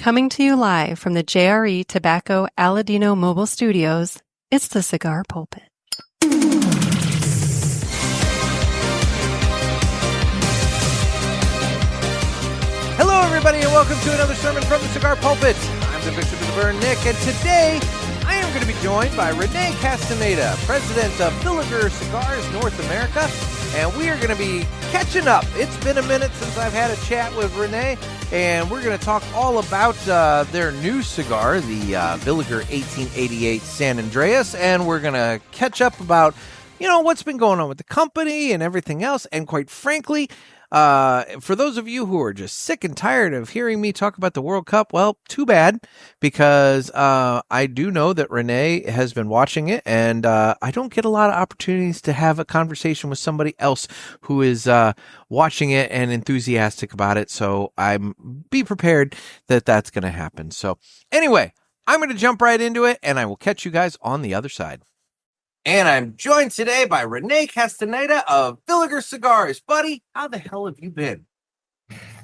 Coming to you live from the JRE Tobacco Aladino Mobile Studios, it's the Cigar Pulpit. Hello, everybody, and welcome to another sermon from the Cigar Pulpit. I'm the Bishop of the Burn, Nick, and today I am going to be joined by René Castañeda, president of Villiger Cigars North America, and we are going to be catching up. It's been a minute since I've had a chat with René, and we're going to talk all about their new cigar, the Villiger 1888 San Andreas, and we're going to catch up about, what's been going on with the company and everything else, and quite frankly, for those of you who are just sick and tired of hearing me talk about the World Cup, well, too bad, because I do know that René has been watching it, and I don't get a lot of opportunities to have a conversation with somebody else who is watching it and enthusiastic about it, so be prepared that that's going to happen. So anyway, I'm going to jump right into it, and I will catch you guys on the other side. And I'm joined today by René Castañeda of Villiger Cigars. Buddy, how the hell have you been?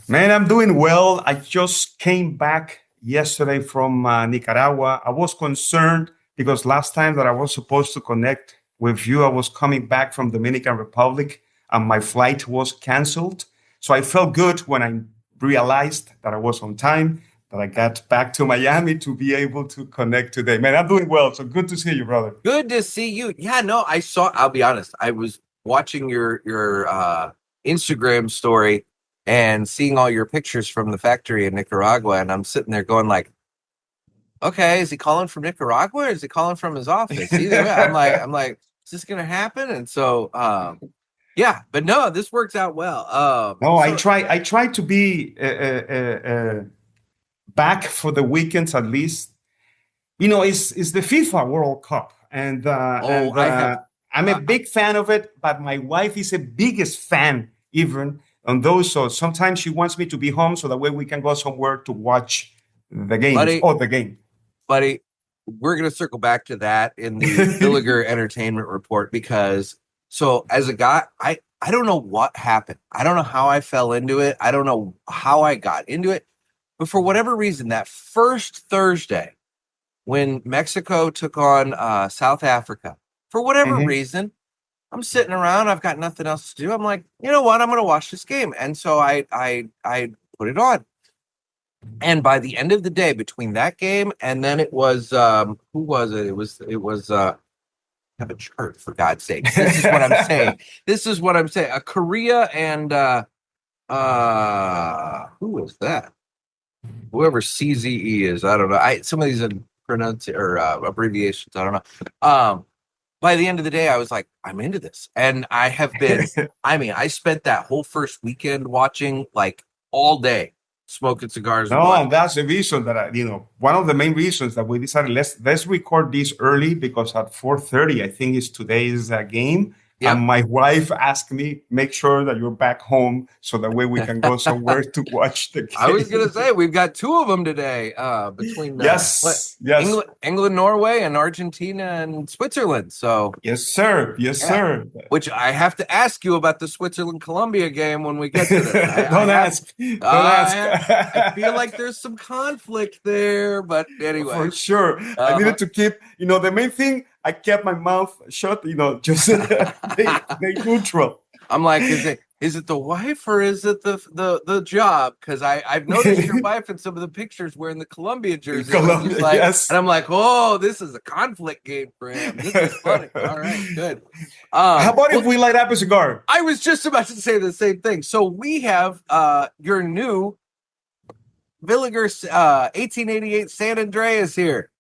Man, I'm doing well. I just came back yesterday from Nicaragua. I was concerned because last time that I was supposed to connect with you, I was coming back from Dominican Republic and my flight was canceled. So I felt good when I realized that I was on time, that I got back to Miami to be able to connect today. Man, I'm doing well. So good to see you, brother. Good to see you. Yeah, no, I'll be honest. I was watching your Instagram story and seeing all your pictures from the factory in Nicaragua. And I'm sitting there going like, okay, is he calling from Nicaragua or is he calling from his office? Either way, I'm like, is this going to happen? And so, yeah, but no, this works out well. I try to be back for the weekends at least. It's the FIFA World Cup, and I'm a big fan of it, but my wife is the biggest fan even on those. So sometimes she wants me to be home so that way we can go somewhere to watch the game. The game. Buddy, we're going to circle back to that in the Villiger Entertainment Report because, so as a guy, I don't know what happened. I don't know how I fell into it. I don't know how I got into it. But for whatever reason, that first Thursday when Mexico took on South Africa, for whatever reason, I'm sitting around. I've got nothing else to do. I'm like, you know what? I'm going to watch this game. And so I put it on. And by the end of the day, between that game and then it was, who was it? It was have a chart, for God's sake. This is what I'm saying. Korea and who was that? Whoever CZE is, I don't know. Some of these abbreviations, I don't know. By the end of the day, I was like, I'm into this. And I have been, I spent that whole first weekend watching like all day, smoking cigars. No, that's the reason that one of the main reasons that we decided let's record this early because at 4:30, I think is today's game. Yep. And my wife asked me, make sure that you're back home so that way we can go somewhere to watch the game. I was going to say, we've got two of them today between England, Norway, and Argentina and Switzerland. So Yes, sir. Which I have to ask you about the Switzerland-Colombia game when we get to this. Don't ask. I feel like there's some conflict there, but anyway. For sure. I needed to keep, the main thing, I kept my mouth shut, just they neutral. I'm like, is it the wife or is it the job? Because I've noticed your wife in some of the pictures wearing the Colombia jersey. Yes. And I'm like, oh, this is a conflict game for him. This is funny. All right, good. How about if we light up a cigar? I was just about to say the same thing. So we have your new Villiger 1888 San Andreas here.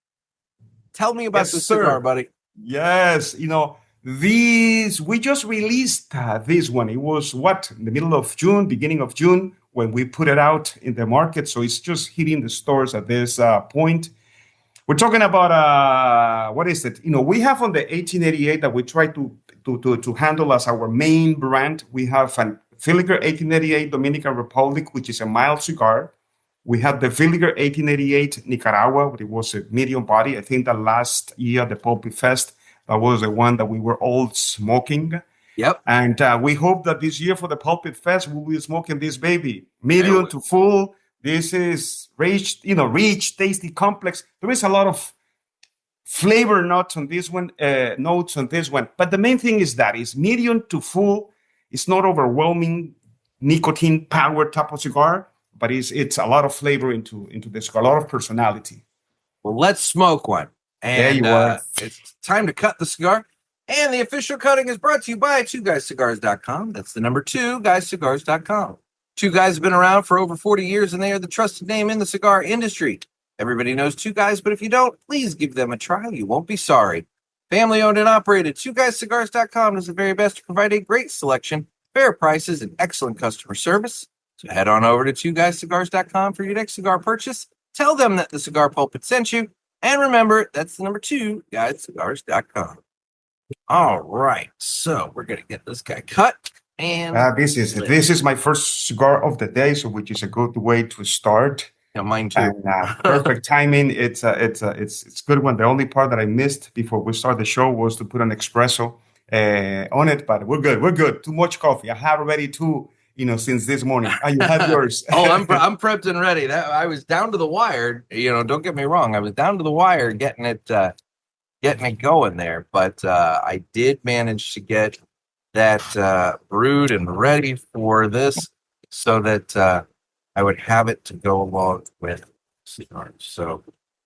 Tell me about this cigar, buddy. Yes, we just released this one. It was in the middle of June, beginning of June, when we put it out in the market. So it's just hitting the stores at this point. We're talking about what is it? We have on the 1888 that we try to handle as our main brand. We have an Villiger 1888 Dominican Republic, which is a mild cigar. We had the Villiger 1888 Nicaragua, but it was a medium body. I think that last year, the PulpitFest, that was the one that we were all smoking. Yep. And we hope that this year for the PulpitFest, we'll be smoking this baby. Medium to full This is rich, tasty, complex. There is a lot of flavor notes on this one, But the main thing is that it's medium to full. It's not overwhelming nicotine power type of cigar, but it's a lot of flavor into the cigar, a lot of personality. Well, let's smoke one. And there you are. It's time to cut the cigar. And the official cutting is brought to you by 2guyscigars.com. That's the number 2guyscigars.com. Two Guys have been around for over 40 years, and they are the trusted name in the cigar industry. Everybody knows Two Guys, but if you don't, please give them a try. You won't be sorry. Family owned and operated, 2guyscigars.com does the very best to provide a great selection, fair prices, and excellent customer service. So head on over to 2guyscigars.com for your next cigar purchase. Tell them that the Cigar Pulpit sent you. And remember, that's the number 2guyscigars.com. All right, so we're going to get this guy cut. And this is my first cigar of the day, so which is a good way to start. Yeah, mine too. And, perfect timing. It's good one. The only part that I missed before we start the show was to put an espresso on it, but we're good. We're good. Too much coffee. I have already two, since this morning. You have yours. I'm prepped and ready. I was down to the wire. Don't get me wrong. I was down to the wire getting it going there, but I did manage to get that brewed and ready for this so that I would have it to go along with cigars. So,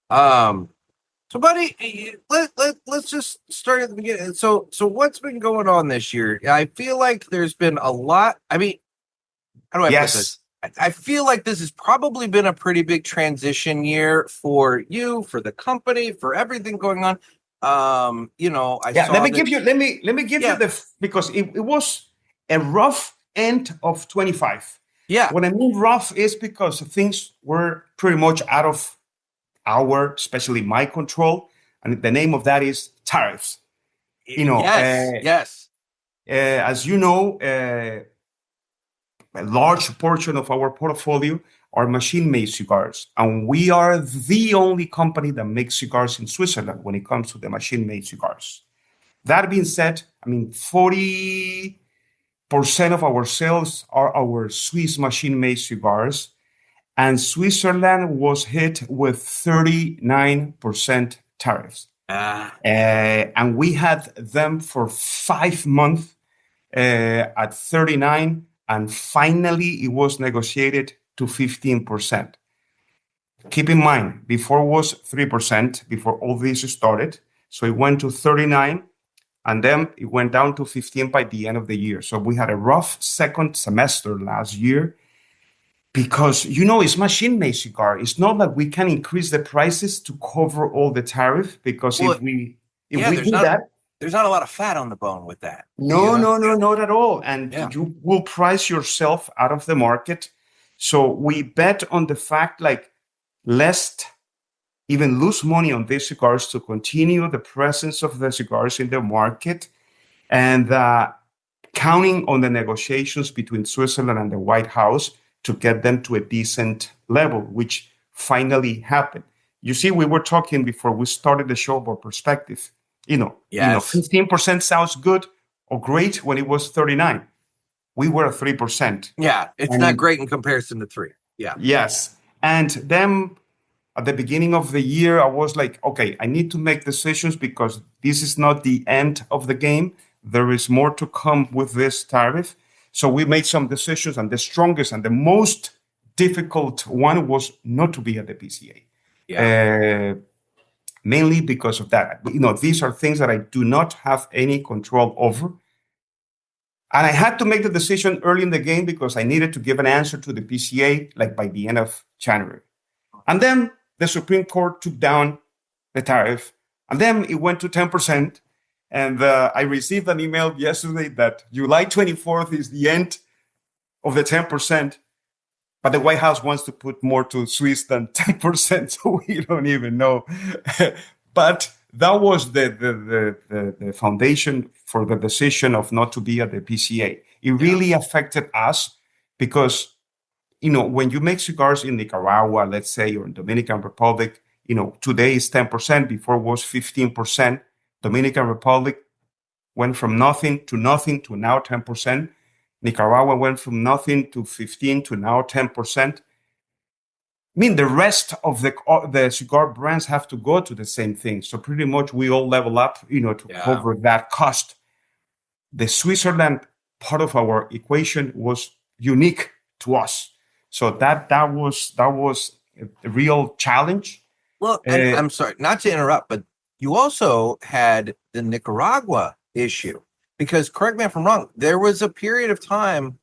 buddy, let's just start at the beginning. So what's been going on this year? I feel like there's been a lot. I mean, how do I put this? I feel like this has probably been a pretty big transition year for you, for the company, for everything going on. Let me give you because it was a rough end of 25. Yeah. What I mean rough is because things were pretty much out of especially my control. And the name of that is tariffs. Yes. As you know, a large portion of our portfolio are machine-made cigars. And we are the only company that makes cigars in Switzerland when it comes to the machine-made cigars. That being said, 40% of our sales are our Swiss machine-made cigars, and Switzerland was hit with 39% tariffs. And we had them for 5 months at 39, and finally it was negotiated to 15%. Keep in mind, before it was 3% before all this started. So it went to 39, and then it went down to 15 by the end of the year. So we had a rough second semester last year because, it's machine-made cigar. It's not that we can increase the prices to cover all the tariff because if we do that, there's not a lot of fat on the bone with that. No, not at all. And you will price yourself out of the market. So we bet on the fact, let's even lose money on these cigars to continue the presence of the cigars in the market, and counting on the negotiations between Switzerland and the White House to get them to a decent level, which finally happened. You see, we were talking before we started the show about perspective. 15% sounds good or great when it was 39. We were at 3%. Yeah, it's not great in comparison to 3. Yeah. Yes. And then at the beginning of the year, I was like, okay, I need to make decisions because this is not the end of the game. There is more to come with this tariff. So we made some decisions, and the strongest and the most difficult one was not to be at the PCA. Yeah. Mainly because of that. These are things that I do not have any control over. And I had to make the decision early in the game because I needed to give an answer to the PCA by the end of January. And then the Supreme Court took down the tariff, and then it went to 10%. And I received an email yesterday that July 24th is the end of the 10%. But the White House wants to put more to Swiss than 10%, so we don't even know. But that was the foundation for the decision of not to be at the PCA. It really affected us because, when you make cigars in Nicaragua, let's say, or in Dominican Republic, today is 10%, before was 15%. Dominican Republic went from nothing to now 10%. Nicaragua went from nothing to 15 to now 10%. I mean, the rest of the cigar brands have to go to the same thing. So pretty much we all level up, to cover that cost. The Switzerland part of our equation was unique to us. So that was a real challenge. Well, and I'm sorry, not to interrupt, but you also had the Nicaragua issue, because correct me if I'm wrong, there was a period of time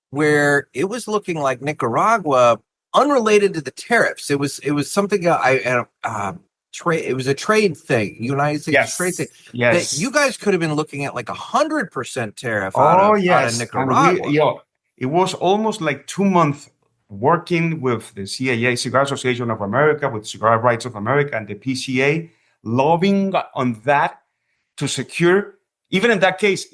where it was looking like Nicaragua, unrelated to the tariffs. It was something it was a trade thing, United States trade thing. Yes, that you guys could have been looking at like 100% tariff out of Nicaragua. And it was almost like 2 months working with the CAA, Cigar Association of America, with Cigar Rights of America, and the PCA, lobbying on that to secure, even in that case,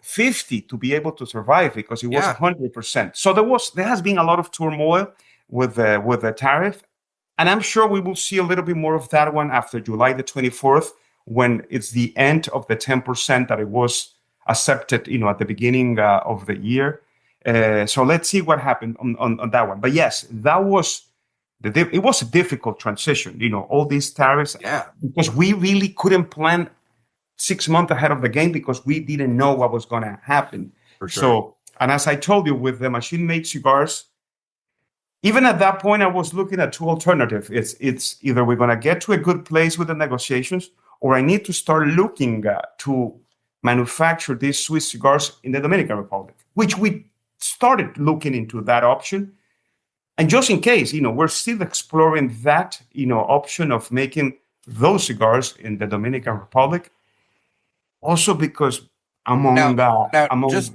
50 to be able to survive, because it was 100%. So there has been a lot of turmoil with the tariff. And I'm sure we will see a little bit more of that one after July the 24th, when it's the end of the 10% that it was accepted, at the beginning of the year. So let's see what happened on that one. But yes, it was a difficult transition, all these tariffs, because we really couldn't plan 6 months ahead of the game, because we didn't know what was going to happen. For sure. So, and as I told you, with the machine-made cigars, even at that point, I was looking at two alternatives. It's either we're going to get to a good place with the negotiations, or I need to start looking to manufacture these Swiss cigars in the Dominican Republic, which we started looking into that option. And just in case, we're still exploring that, option of making those cigars in the Dominican Republic. Also because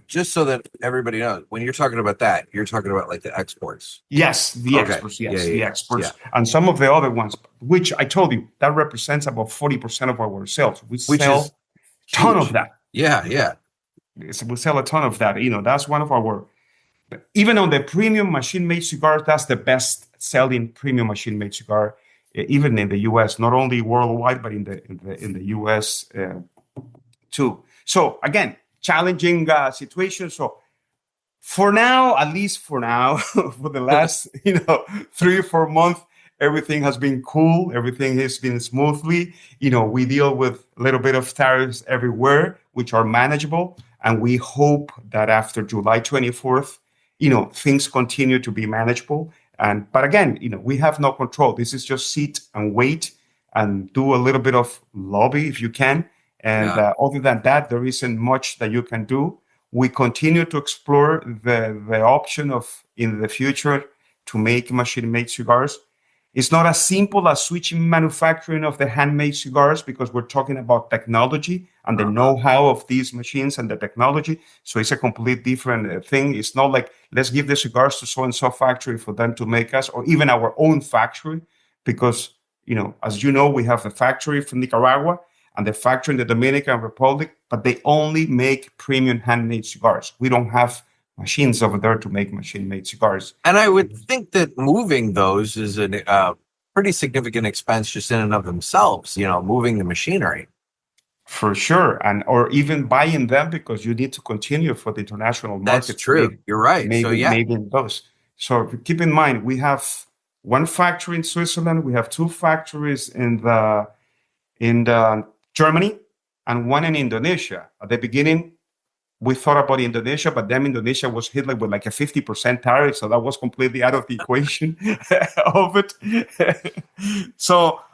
just so that everybody knows, when you're talking about that, you're talking about like the exports. Yes, the exports. Yes, the exports, and some of the other ones, which I told you that represents about 40% of our sales. We sell a ton of that. Yeah. We sell a ton of that. That's one of our. Even on the premium machine-made cigars, that's the best-selling premium machine-made cigar, even in the U.S. Not only worldwide, but in the U.S. Too. So again, challenging situation. So for now, at least for now, for the last 3 or 4 months, everything has been cool. Everything has been smoothly. We deal with a little bit of tariffs everywhere, which are manageable, and we hope that after July 24th, things continue to be manageable. But again, we have no control. This is just sit and wait and do a little bit of lobby if you can. And other than that, there isn't much that you can do. We continue to explore the option of, in the future, to make machine-made cigars. It's not as simple as switching manufacturing of the handmade cigars, because we're talking about technology and the know-how of these machines and the technology. So it's a complete different thing. It's not like, let's give the cigars to so-and-so factory for them to make us, or even our own factory, because, as you know, we have a factory from Nicaragua and the factory in the Dominican Republic, but they only make premium handmade cigars. We don't have machines over there to make machine-made cigars. And I would think that moving those is a pretty significant expense just in and of themselves, moving the machinery. For sure. Or even buying them, because you need to continue for the international market. That's true. You're right. Maybe in those. So keep in mind, we have one factory in Switzerland. We have 2 factories in Germany and one in Indonesia. At the beginning, we thought about Indonesia, but then Indonesia was hit with like a 50% tariff. So that was completely out of the equation of it.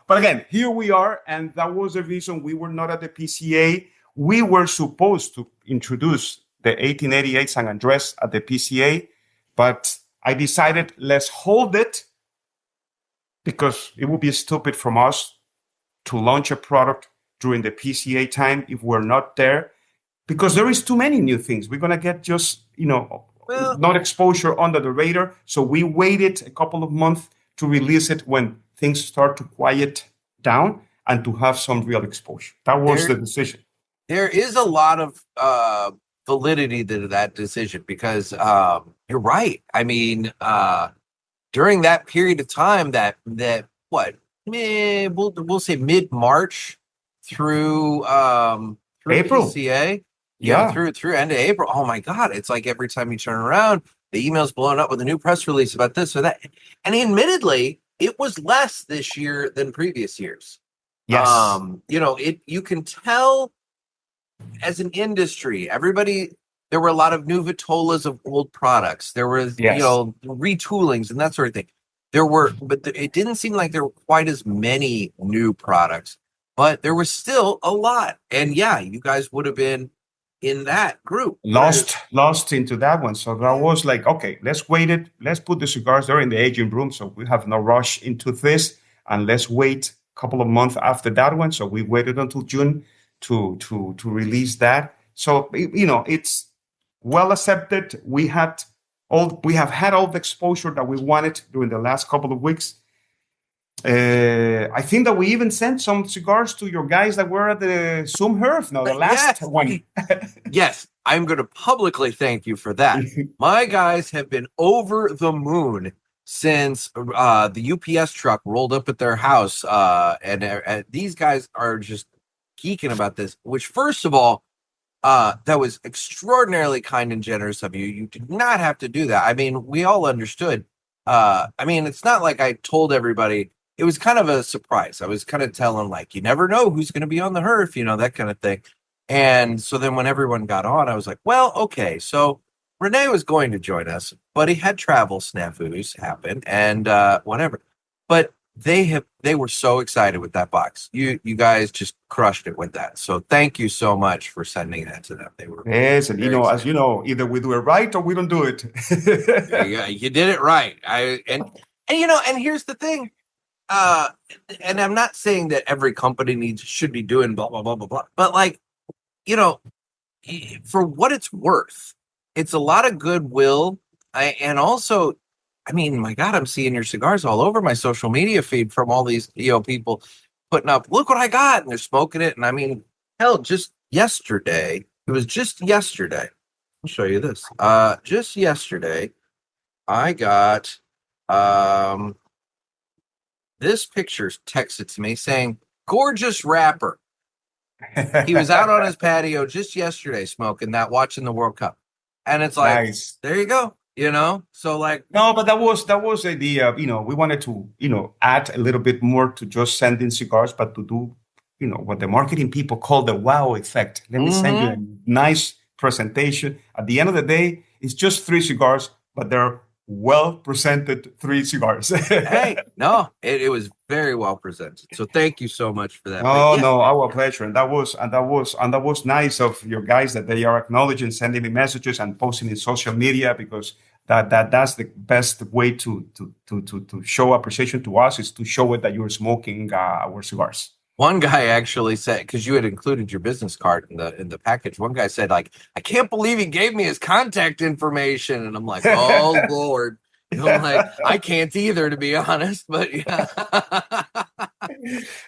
But again, here we are. And that was the reason we were not at the PCA. We were supposed to introduce the 1888 San Andres at the PCA, but I decided let's hold it, because it would be stupid from us to launch a product during the PCA time if we're not there, because there is too many new things. We're going to get just, not exposure under the radar. So we waited a couple of months to release it when things start to quiet down and to have some real exposure. That was the decision. There is a lot of validity to that decision, because you're right. I mean, during that period of time we'll say mid-March through April. PCA, through end of April. Oh my God! It's like every time you turn around, the email's blowing up with a new press release about this or that. And admittedly, it was less this year than previous years. Yes. You can tell as an industry, there were a lot of new Vitolas of old products. There was, Yes. retoolings and that sort of thing. It didn't seem like there were quite as many new products, but there was still a lot. And yeah, you guys would have been in that group. Lost into that one. So that was like, okay, let's wait it. Let's put the cigars there in the aging room. So we have no rush into this, and let's wait a couple of months after that one. So we waited until June to release that. So it's well accepted. We have had all the exposure that we wanted during the last couple of weeks. I think that we even sent some cigars to your guys that were at the Zoom Herfs. No, the last one. Yes, I'm going to publicly thank you for that. My guys have been over the moon since the UPS truck rolled up at their house, and these guys are just geeking about this. Which, first of all, that was extraordinarily kind and generous of you. You did not have to do that. I mean, we all understood. It's not like I told everybody. It was kind of a surprise. I was kind of telling, like, you never know who's going to be on the Herf, that kind of thing. And so then when everyone got on, I was like, well, okay. So René was going to join us, but he had travel snafus happen and whatever. But they were so excited with that box. You guys just crushed it with that. So thank you so much for sending that to them. They were yes, and excited. As you know, either we do it right or we don't do it. Yeah, you did it right. And here's the thing. And I'm not saying that every company should be doing blah blah blah blah blah, but for what it's worth, it's a lot of goodwill. And also, my God, I'm seeing your cigars all over my social media feed from all these people putting up, look what I got, and they're smoking it. And hell, just yesterday, I'll show you this. Just yesterday, I got this picture texted to me saying, gorgeous wrapper. He was out on his patio just yesterday smoking that, watching the World Cup. And it's like, nice. There you go. So like. No, but that was the idea. We wanted to, add a little bit more to just sending cigars, but to do, what the marketing people call the wow effect. Let me send you a nice presentation. At the end of the day, it's just 3 cigars, but they're well-presented 3 cigars. Hey, no, it was very well presented. So thank you so much for that. No, our pleasure. And that was nice of your guys that they are acknowledging, sending me messages and posting in social media, because that's the best way to show appreciation to us, is to show it that you're smoking our cigars. One guy actually said, because you had included your business card in the package, one guy said, like, I can't believe he gave me his contact information. And I'm like, oh, Lord. I'm like, I can't either, to be honest. But yeah.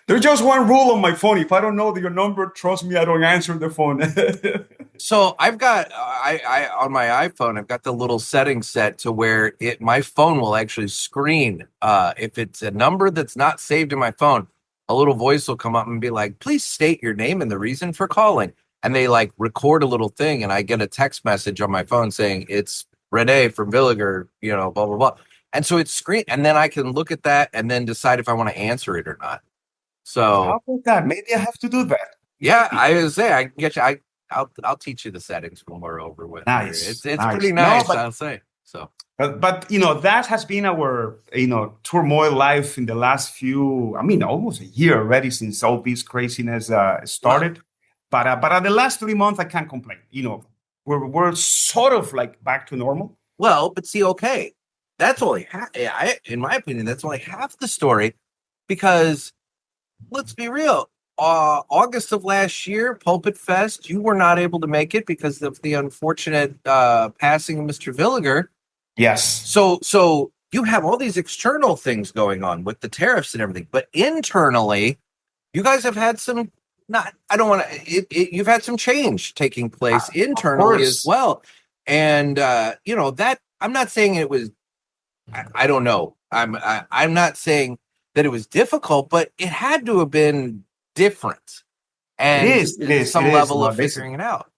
There's just one rule on my phone. If I don't know your number, trust me, I don't answer the phone. So I've got, I on my iPhone, I've got the little setting set to where my phone will actually screen. If it's a number that's not saved in my phone, a little voice will come up and be like, please state your name and the reason for calling. And they like record a little thing, and I get a text message on my phone saying it's René from Villiger, blah, blah, blah. And so it's screen, and then I can look at that and then decide if I want to answer it or not. So how about that? Maybe I have to do that. Yeah, I was say I can get you. I'll teach you the settings when we're over with. Nice. It's nice. Pretty nice, I'll say. So. But that has been our turmoil life in the last almost a year already since all this craziness started. Wow. But the last 3 months I can't complain. We're sort of like back to normal. Well, but see, okay, that's only in my opinion, that's only half the story, because let's be real. August of last year, PulpitFest, you were not able to make it because of the unfortunate passing of Mr. Villiger. Yes. So you have all these external things going on with the tariffs and everything, but internally, you guys have had some. You've had some change taking place internally as well, and that I'm not saying it was. I don't know. I'm not saying that it was difficult, but it had to have been different, and it is some level of figuring it out.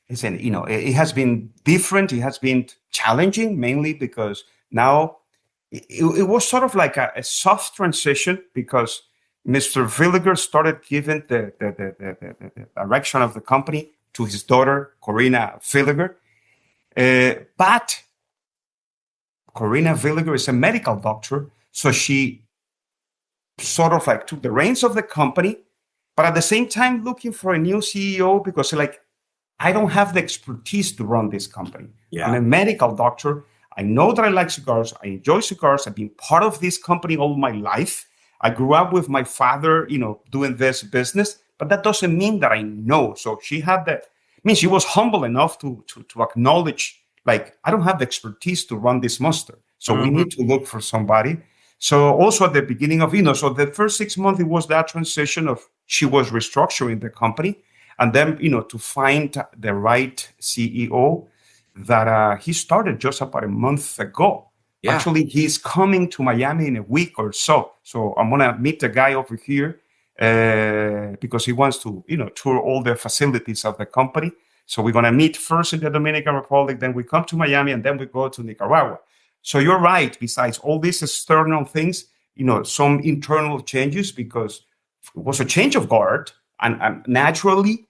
Listen, it has been different. It has been challenging, mainly because now it was sort of like a soft transition because Mr. Villiger started giving the direction of the company to his daughter, Corina Villiger. But Corina Villiger is a medical doctor, so she sort of like took the reins of the company, but at the same time looking for a new CEO because like, I don't have the expertise to run this company. Yeah. I'm a medical doctor. I know that I like cigars. I enjoy cigars. I've been part of this company all my life. I grew up with my father, doing this business, but that doesn't mean that I know. So she had that. I mean, she was humble enough to acknowledge, like, I don't have the expertise to run this monster. So we need to look for somebody. So also at the beginning of, so the first 6 months, it was that transition of she was restructuring the company. And then, to find the right CEO that he started just about a month ago. Yeah. Actually, he's coming to Miami in a week or so. So I'm going to meet the guy over here because he wants to, tour all the facilities of the company. So we're going to meet first in the Dominican Republic, then we come to Miami, and then we go to Nicaragua. So you're right. Besides all these external things, some internal changes because it was a change of guard, and naturally,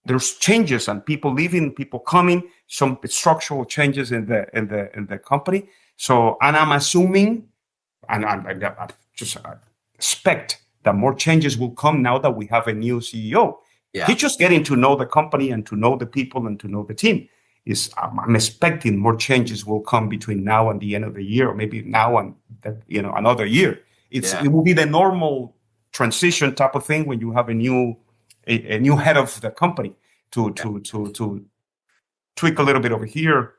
there's changes and people leaving, people coming, some structural changes in the company. So, and I'm assuming, and I just expect that more changes will come now that we have a new CEO. Yeah. He's just getting to know the company and to know the people and to know the team. I'm expecting more changes will come between now and the end of the year, or maybe now and another year. It will be the normal transition type of thing when you have a new head of the company to tweak a little bit over here,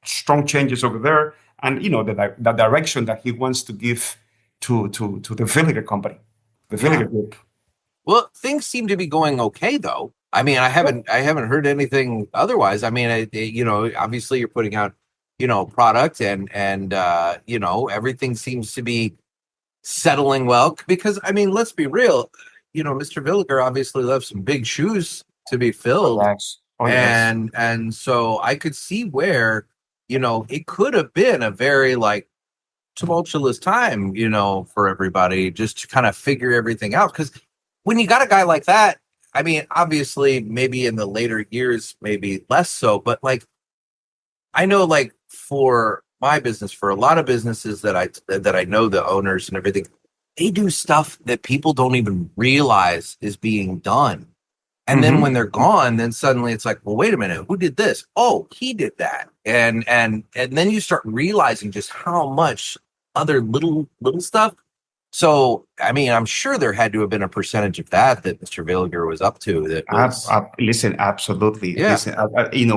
strong changes over there, and the direction that he wants to give to the Villiger company, the Villiger group. Well, things seem to be going okay, though. I mean, I haven't heard anything otherwise. I mean, obviously you're putting out, product and everything seems to be settling well because, I mean, let's be real, Mr. Villiger obviously left some big shoes to be filled. And so I could see where, it could have been a very tumultuous time, for everybody just to kind of figure everything out. Because when you got a guy like that, I mean, obviously, maybe in the later years, maybe less so, but I know, for my business, for a lot of businesses that I know the owners and everything, they do stuff that people don't even realize is being done. And then when they're gone, then suddenly it's like, well, wait a minute, who did this? Oh, he did that. And then you start realizing just how much other little stuff. So, I mean, I'm sure there had to have been a percentage of that Mr. Villiger was up to. That was... Listen, absolutely. Yeah. Listen,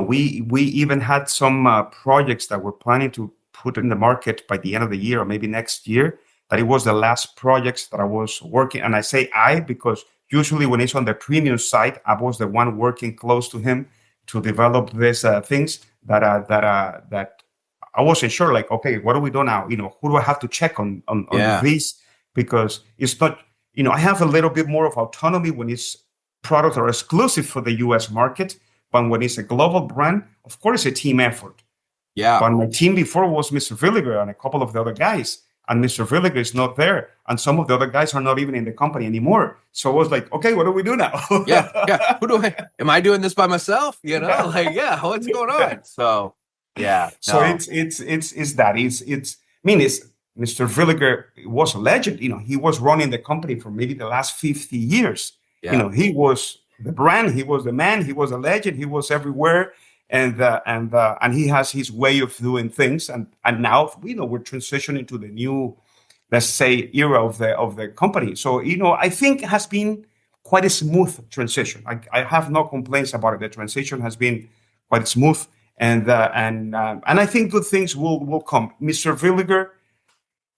we even had some projects that we're planning to put in the market by the end of the year or maybe next year. That it was the last projects that I was working. And I say because usually when it's on the premium side, I was the one working close to him to develop these things that I wasn't sure. Okay, what do we do now? Who do I have to check on these? Because it's not, I have a little bit more of autonomy when it's products are exclusive for the U.S. market. But when it's a global brand, of course, it's a team effort. Yeah. But my team before was Mr. Villiger and a couple of the other guys. And Mr. Villiger is not there. And some of the other guys are not even in the company anymore. So I was like, okay, what do we do now? Yeah. Am I doing this by myself? What's going on? So, yeah. So it's that. Mr. Villiger was a legend. He was running the company for maybe the last 50 years. Yeah. He was the brand. He was the man. He was a legend. He was everywhere. And he has his way of doing things. And now, we're transitioning to the new, let's say, era of the company. So, I think it has been quite a smooth transition. I have no complaints about it. The transition has been quite smooth. And I think good things will come. Mr. Villiger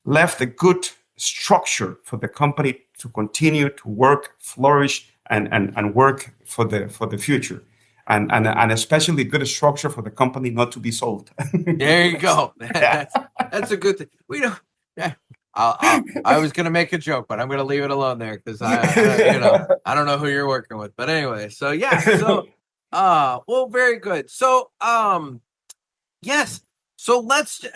left a good structure for the company to continue to work, flourish, and work for the future. And especially good structure for the company not to be sold. There you go. That's a good thing. I was going to make a joke, but I'm going to leave it alone there because I don't know who you're working with. But anyway, so yeah. So well, very good. So yes. So let's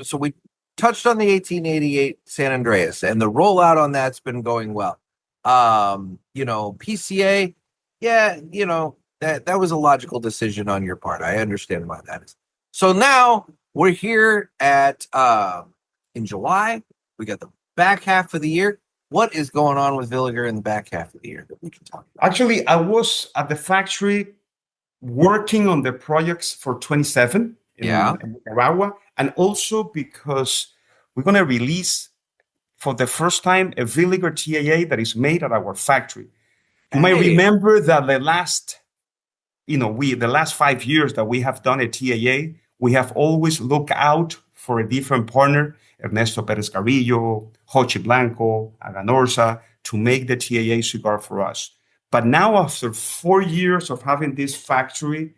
so we touched on the 1888 San Andreas, and the rollout on that's been going well. PCA, yeah, that was a logical decision on your part. I understand why that is. So now we're here at in July. We got the back half of the year. What is going on with Villiger in the back half of the year that we can talk about? Actually, I was at the factory working on the projects for 27 in Nicaragua, and also because we're going to release for the first time a Villiger TAA that is made at our factory. You might remember that the last 5 years that we have done a TAA, we have always looked out for a different partner, Ernesto Perez Carrillo, Hochi Blanco, Aganorsa, to make the TAA cigar for us. But now, after 4 years of having this factory,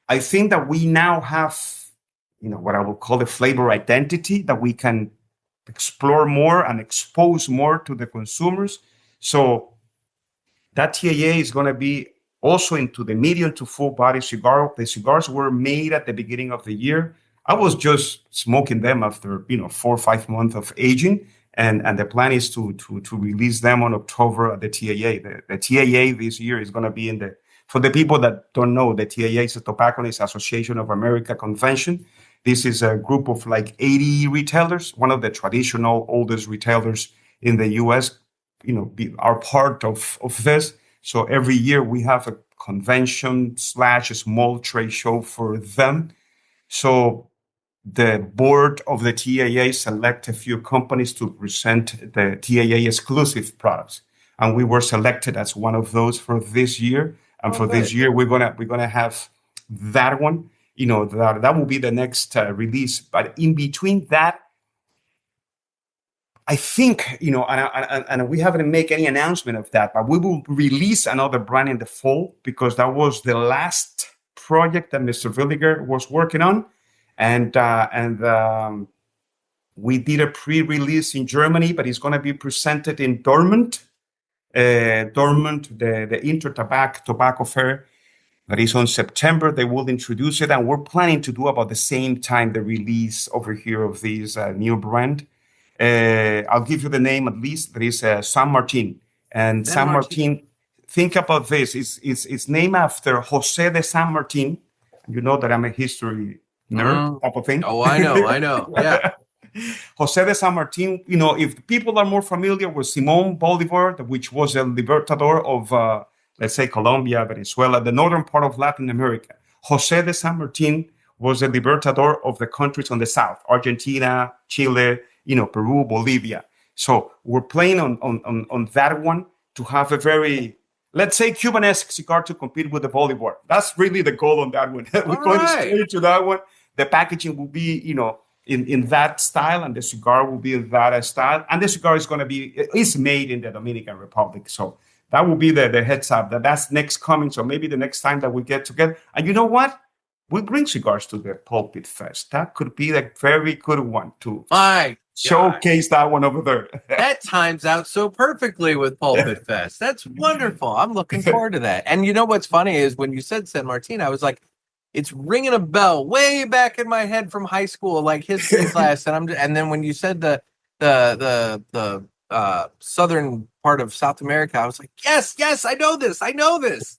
I think that we now have, what I would call the flavor identity that we can explore more and expose more to the consumers. So that TAA is going to be also into the medium to full body cigar. The cigars were made at the beginning of the year. I was just smoking them after 4 or 5 months of aging, and the plan is to release them on October at the TAA. The TAA this year is going to be for the people that don't know, the TAA is the Tobacconist Association of America convention. This is a group of like 80 retailers, one of the traditional oldest retailers in the U.S. Are part of this. So every year we have a convention / small trade show for them. So the board of the TAA select a few companies to present the TAA exclusive products, and we were selected as one of those for this year. And this year we're gonna have that one. That will be the next release. But in between that, I think, and we haven't made any announcement of that, but we will release another brand in the fall, because that was the last project that Mr. Villiger was working on. And we did a pre-release in Germany, but it's going to be presented in Dortmund, the Tobacco Fair. That is on September. They will introduce it, and we're planning to do about the same time the release over here of this new brand. I'll give you the name at least. There is San Martin. And San Martin, think about this. It's named after Jose de San Martin. You know that I'm a history nerd type of thing. Oh, I know. Yeah. Jose de San Martin, if people are more familiar with Simón Bolívar, which was a libertador of, let's say, Colombia, Venezuela, the northern part of Latin America. Jose de San Martin was a libertador of the countries on the south, Argentina, Chile, Peru, Bolivia. So we're playing on that one to have a very, let's say, Cuban-esque cigar to compete with the Bolivar. That's really the goal on that one. We're going straight to that one. The packaging will be, in that style, and the cigar will be in that style. And the cigar is going to be, it's made in the Dominican Republic. So that will be the heads up that's next coming. So maybe the next time that we get together. And you know what? We'll bring cigars to the Pulpit Fest. That could be a very good one to showcase that one over there. That times out so perfectly with Pulpit Fest. That's wonderful. I'm looking forward to that. And you know what's funny is when you said San Martin, I was like, it's ringing a bell way back in my head from high school, like history class. And then when you said the southern part of South America, I was like, yes, I know this.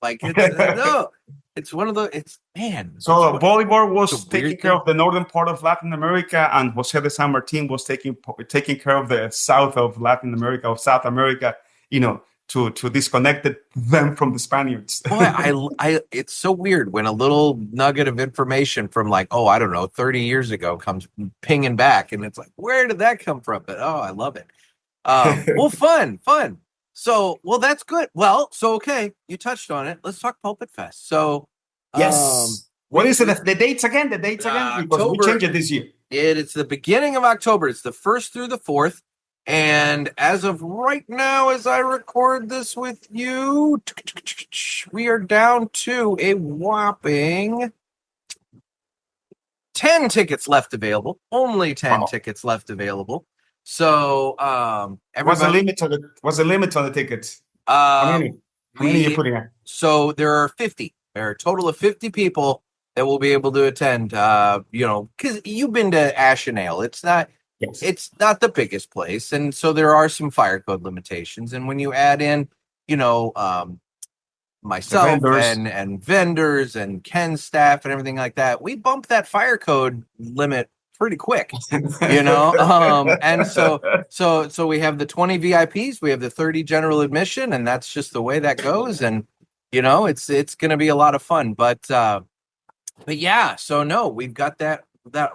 Like, it's one of the, So Bolivar was taking care of the northern part of Latin America, and Jose de San Martin was taking care of the south of Latin America, of South America, to disconnect them from the Spaniards. Boy, it's so weird when a little nugget of information from 30 years ago comes pinging back, and it's like, where did that come from? But I love it. Well, fun. So, that's good. Well, so okay, you touched on it. Let's talk Pulpit Fest. So, yes. What is it? The dates again? Because October, we changed it this year. It's the beginning of October. It's the 1st through the 4th. And as of right now, as I record this with you, we are down to a whopping 10 tickets left available. Only 10 tickets left available. So, what's the limit on the tickets? How many are you putting on? So there are 50. There are a total of 50 people, that will be able to attend. Because you've been to Ash and Ale. It's not the biggest place, and so there are some fire code limitations. And when you add in, myself and vendors and Ken's staff and everything like that, we bump that fire code limit pretty quick, and so we have the 20 VIPs, we have the 30 general admission, and that's just the way that goes. And it's going to be a lot of fun, but yeah, so no, we've got that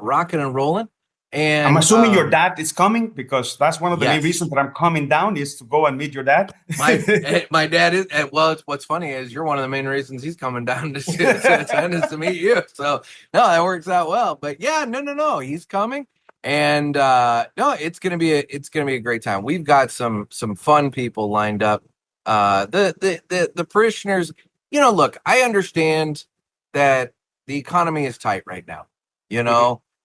rocking and rolling. And I'm assuming your dad is coming, because that's one of the main reasons that I'm coming down is to go and meet your dad. My dad is, well, what's funny is you're one of the main reasons he's coming down to meet you. So no, that works out well. But yeah, no, he's coming, and no, it's gonna be a great time. We've got some fun people lined up. The parishioners, look, I understand that the economy is tight right now.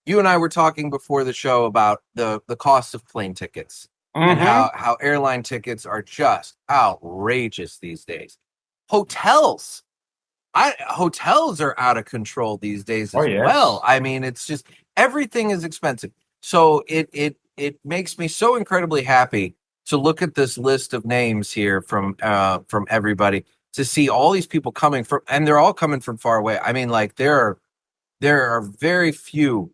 You and I were talking before the show about the cost of plane tickets and how airline tickets are just outrageous these days. Hotels are out of control these days as well. I mean, it's just everything is expensive. So it makes me so incredibly happy to look at this list of names here from everybody, to see all these people coming from, and they're all coming from far away. I mean, like there are very few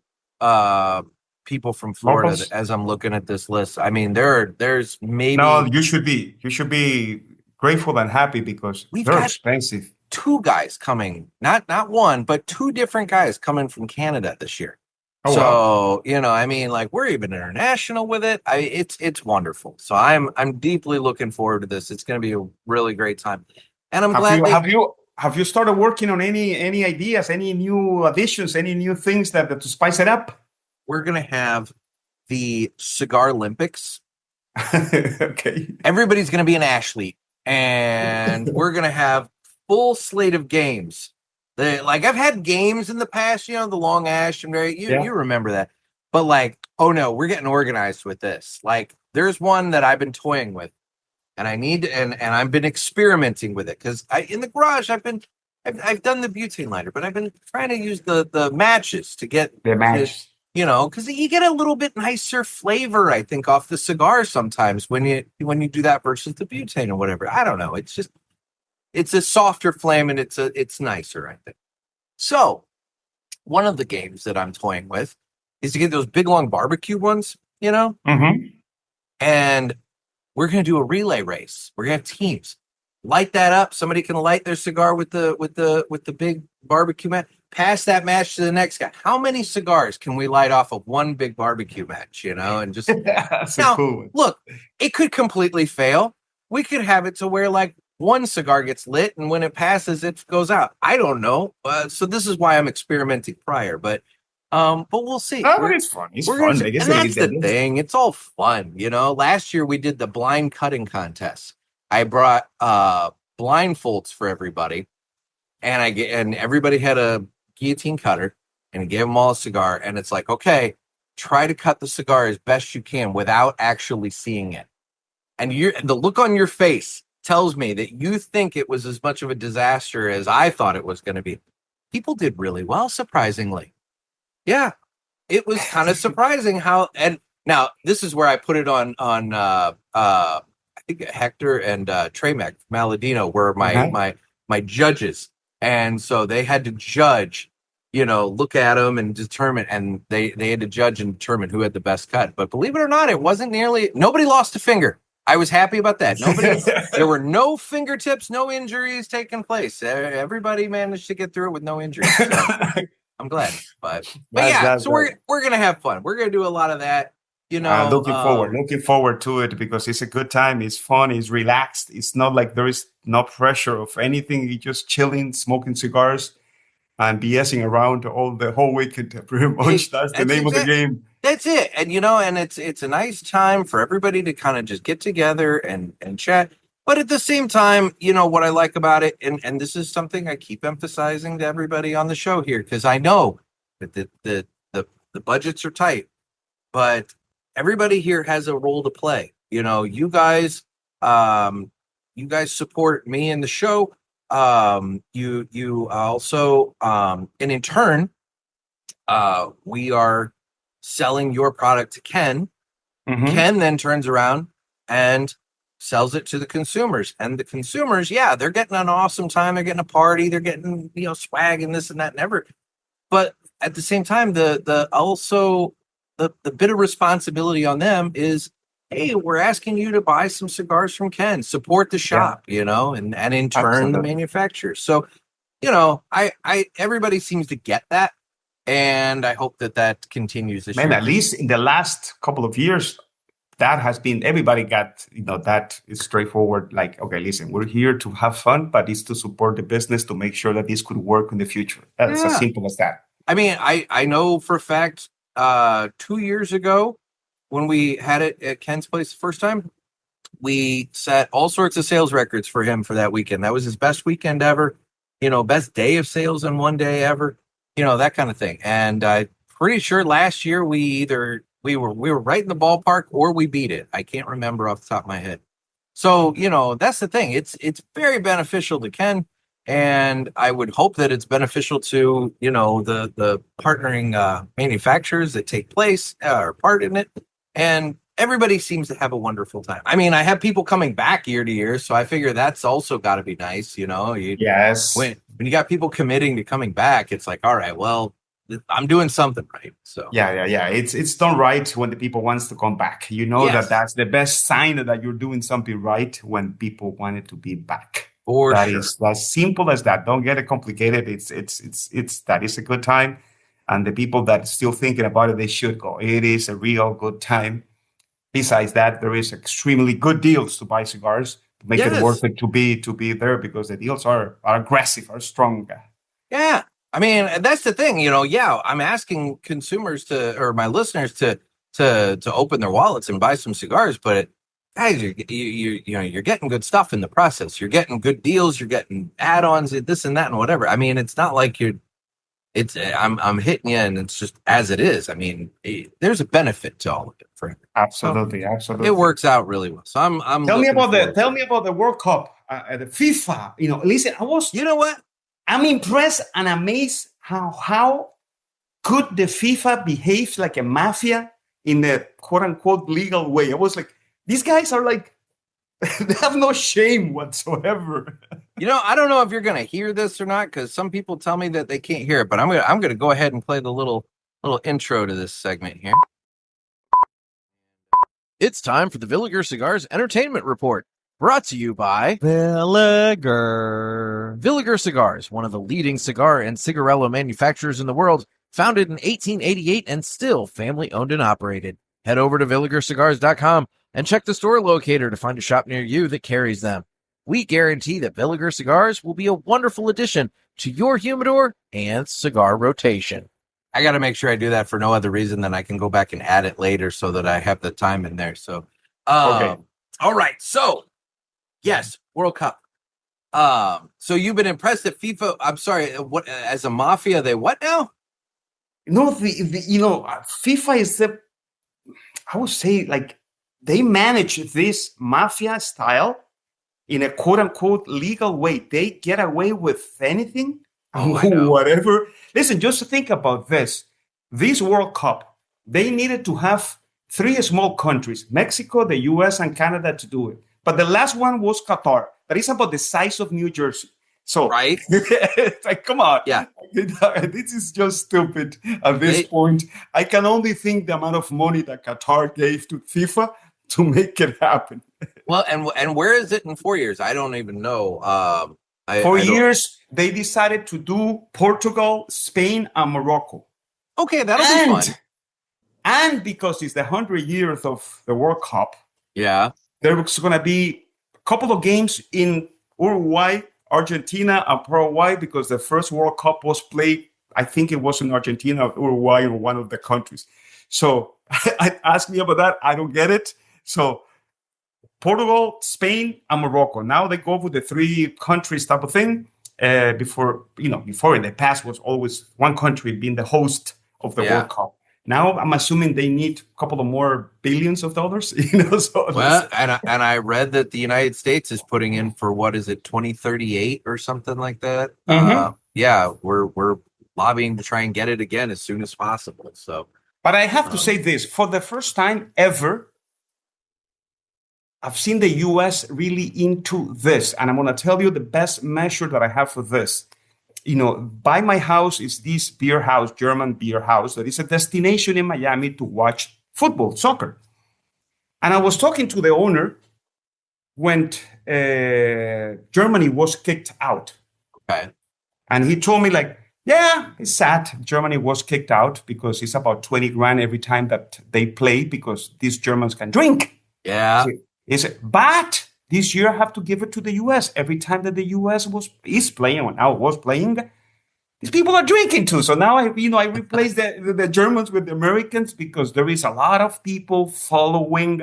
people from Florida as I'm looking at this list. I mean, there's maybe. No, you should be grateful and happy, because they're expensive. 2 guys coming, not one, but 2 different guys coming from Canada this year. I mean, like, we're even international with it. It's wonderful. So I'm deeply looking forward to this. It's going to be a really great time, and I'm glad. Have you started working on any ideas, any new additions, any new things to spice it up? We're going to have the Cigar Olympics. Okay. Everybody's going to be an athlete, and we're going to have full slate of games. I've had games in the past, the long ash, and you remember that. But we're getting organized with this. Like, there's one that I've been toying with. And I need and I've been experimenting with it, because in the garage I've done the butane lighter, but I've been trying to use the matches to get the match. Because you get a little bit nicer flavor, I think, off the cigar sometimes when you do that versus the butane or whatever. I don't know. It's a softer flame, and it's nicer, I think. So one of the games that I'm toying with is to get those big long barbecue ones, and we're going to do a relay race. We're going to have teams. Light that up. Somebody can light their cigar with the big barbecue match. Pass that match to the next guy. How many cigars can we light off of one big barbecue match? And just that's now, cool. Look, it could completely fail. We could have it to where one cigar gets lit, and when it passes, it goes out. I don't know. So this is why I'm experimenting prior, but we'll see. It's fun. It's fun. And that's the thing. It's all fun. Last year we did the blind cutting contest. I brought blindfolds for everybody, and everybody had a guillotine cutter, and I gave them all a cigar. And it's like, okay, try to cut the cigar as best you can without actually seeing it. And the look on your face tells me that you think it was as much of a disaster as I thought it was going to be. People did really well, surprisingly. Yeah, it was kind of surprising how. And now this is where I put it on. I think Hector and Trey Mac from Aladino were my judges, and so they had to judge. Look at them and determine, and they had to judge and determine who had the best cut. But believe it or not, it wasn't nobody lost a finger. I was happy about that. There were no fingertips, no injuries taking place. Everybody managed to get through it with no injuries. So I'm glad. But so we're gonna have fun. We're gonna do a lot of that. Looking forward to it, because it's a good time. It's fun. It's relaxed. It's not like there is no pressure of anything. You're just chilling, smoking cigars, and BSing around the whole weekend. Pretty much that's the name of the game. That's it. And and it's a nice time for everybody to kind of just get together and chat. But at the same time, what I like about it, and this is something I keep emphasizing to everybody on the show here, because I know that the budgets are tight, but everybody here has a role to play. You guys support me and the show. you also, and in turn, we are selling your product to Ken. Mhm. Ken then turns around and sells it to the consumers, and the consumers, yeah, they're getting an awesome time. They're getting a party. They're getting, swag and this and that and ever. But at the same time, the bit of responsibility on them is, hey, we're asking you to buy some cigars from Ken, support the Yeah, shop, and in turn the absolutely. manufacturers. So, I everybody seems to get that, and I hope that continues this Man, year. at least in the last couple of years, that has been, everybody got, that is straightforward. Like, okay, listen, we're here to have fun, but it's to support the business to make sure that this could work in the future. That's as Yeah. simple as that. I mean, I know for a fact, 2 years ago when we had it at Ken's place the first time, we set all sorts of sales records for him for that weekend. That was his best weekend ever, best day of sales in one day ever, that kind of thing. And I'm pretty sure last year we were right in the ballpark or we beat it. I can't remember off the top of my head. So, that's the thing. It's very beneficial to Ken. And I would hope that it's beneficial to, the partnering manufacturers that take place or part in it. And everybody seems to have a wonderful time. I mean, I have people coming back year to year, so I figure that's also got to be nice. Yes. When you got people committing to coming back, it's like, all right, well, I'm doing something right. So Yeah. It's done right when the people wants to come back. Yes. That's the best sign that you're doing something right, when people wanted to be back. For That sure. is as simple as that. Don't get it complicated. It's that is a good time. And the people that are still thinking about it, they should go. It is a real good time. Besides that, there is extremely good deals to buy cigars to make it Yes. worth it to be there, because the deals are aggressive, are strong. Yeah. I mean, that's the thing, yeah, I'm asking consumers or my listeners to open their wallets and buy some cigars, but guys, you're getting good stuff in the process. You're getting good deals, you're getting add-ons, this and that and whatever. I mean, it's not like I'm hitting you and it's just as it is. I mean, there's a benefit to all of it for him. Absolutely. It works out really well. So I'm Tell me looking about forward to it. the World Cup, the FIFA. Listen, You know what? I'm impressed and amazed how good the FIFA behaves like a mafia in the quote unquote legal way. I was like, these guys are like, they have no shame whatsoever. I don't know if you're going to hear this or not, because some people tell me that they can't hear it, but I'm going to go ahead and play the little intro to this segment here. It's time for the Villiger Cigars Entertainment Report, brought to you by Villiger. Villiger Cigars, one of the leading cigar and cigarello manufacturers in the world, founded in 1888 and still family owned and operated. Head over to VilligerCigars.com and check the store locator to find a shop near you that carries them. We guarantee that Villiger Cigars will be a wonderful addition to your humidor and cigar rotation. I got to make sure I do that for no other reason than I can go back and add it later so that I have the time in there. So, Okay. All right. So, yes, World Cup. So you've been impressed at FIFA. I'm sorry. What, as a mafia, they what now? No, FIFA is I would say, like, they manage this mafia style in a quote unquote legal way. They get away with anything, whatever. Listen, just think about this. This World Cup, they needed to have 3 small countries, Mexico, the US, and Canada, to do it. But the last one was Qatar. That is about the size of New Jersey. So, right? It's like, come on. Yeah. This is just stupid at this point. I can only think the amount of money that Qatar gave to FIFA to make it happen. Well, and where is it in 4 years? I don't even know. 4 years, they decided to do Portugal, Spain, and Morocco. Okay, that'll be fun. And because it's the 100 years of the World Cup, yeah, there's going to be a couple of games in Uruguay, Argentina, and Paraguay, because the first World Cup was played, I think it was in Argentina, Uruguay, or one of the countries. So ask me about that. I don't get it. So Portugal, Spain, and Morocco. Now they go with the 3 countries type of thing. Before in the past was always one country being the host of the World Cup. Now I'm assuming they need a couple of more billions of dollars. So well, and I read that the United States is putting in for what is it, 2038 or something like that. Yeah, we're lobbying to try and get it again as soon as possible. So, but I have to say this: for the first time ever, I've seen the U.S. really into this, and I'm going to tell you the best measure that I have for this. By my house is this beer house, German beer house, that is a destination in Miami to watch football, soccer. And I was talking to the owner when Germany was kicked out. Okay. And he told me, like, yeah, it's sad. Germany was kicked out because it's about 20 grand every time that they play because these Germans can drink. Yeah. So he said, but this year I have to give it to the U.S. Every time that the U.S. is playing, or now was playing, these people are drinking too. So now I replace the Germans with the Americans because there is a lot of people following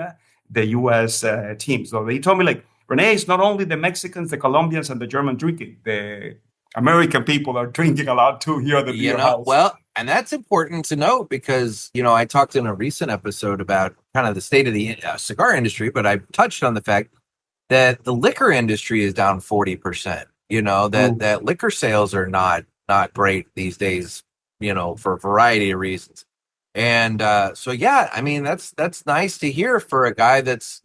the U.S. team. So they told me, like, René, it's not only the Mexicans, the Colombians, and the German drinking. The American people are drinking a lot too here at the beer house. Well, and that's important to note because, I talked in a recent episode about kind of the state of the cigar industry, but I touched on the fact that the liquor industry is down 40%, that liquor sales are not great these days, for a variety of reasons. And so, yeah, I mean, that's nice to hear for a guy that's,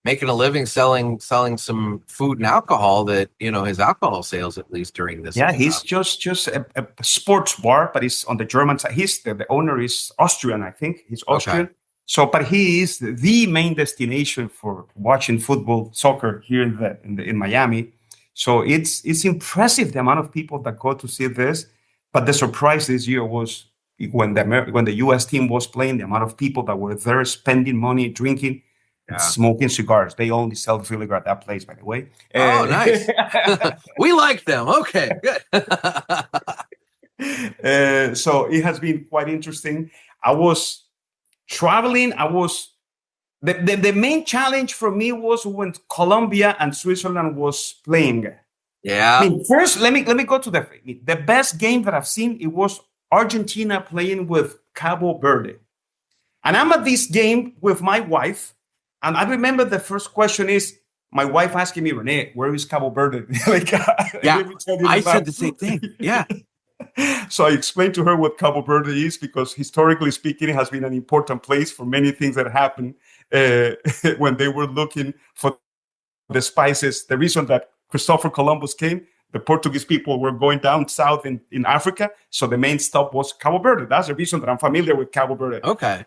making a living selling some food and alcohol, that, his alcohol sales, at least during this. Yeah, he's just a sports bar, but he's on the German side. The owner is Austrian, I think. He's Austrian. Okay. So, but he is the main destination for watching football, soccer here in Miami. So it's impressive the amount of people that go to see this. But the surprise this year was when the U.S. team was playing, the amount of people that were there spending money, drinking, and smoking cigars. They only sell Villiger at that place, by the way. Oh, nice. We like them. Okay, good. So it has been quite interesting. I was traveling. The main challenge for me was when Colombia and Switzerland was playing. Yeah. I mean, first, let me go to the best game that I've seen. It was Argentina playing with Cabo Verde. And I'm at this game with my wife. And I remember the first question is my wife asking me, René, where is Cabo Verde? I said the same thing. Yeah. So I explained to her what Cabo Verde is because historically speaking, it has been an important place for many things that happened when they were looking for the spices. The reason that Christopher Columbus came, the Portuguese people were going down south in Africa. So the main stop was Cabo Verde. That's the reason that I'm familiar with Cabo Verde. Okay.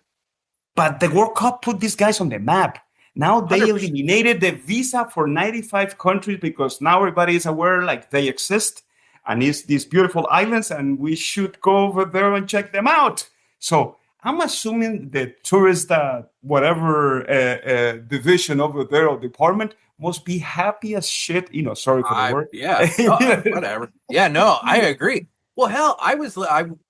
But the World Cup put these guys on the map. Now they 100%. Eliminated the visa for 95 countries because now everybody is aware like they exist. And it's these beautiful islands, and we should go over there and check them out. So I'm assuming the tourist, division over there or department must be happy as shit. Sorry for the word. Yeah, whatever. Yeah, no, I agree. Well, hell, I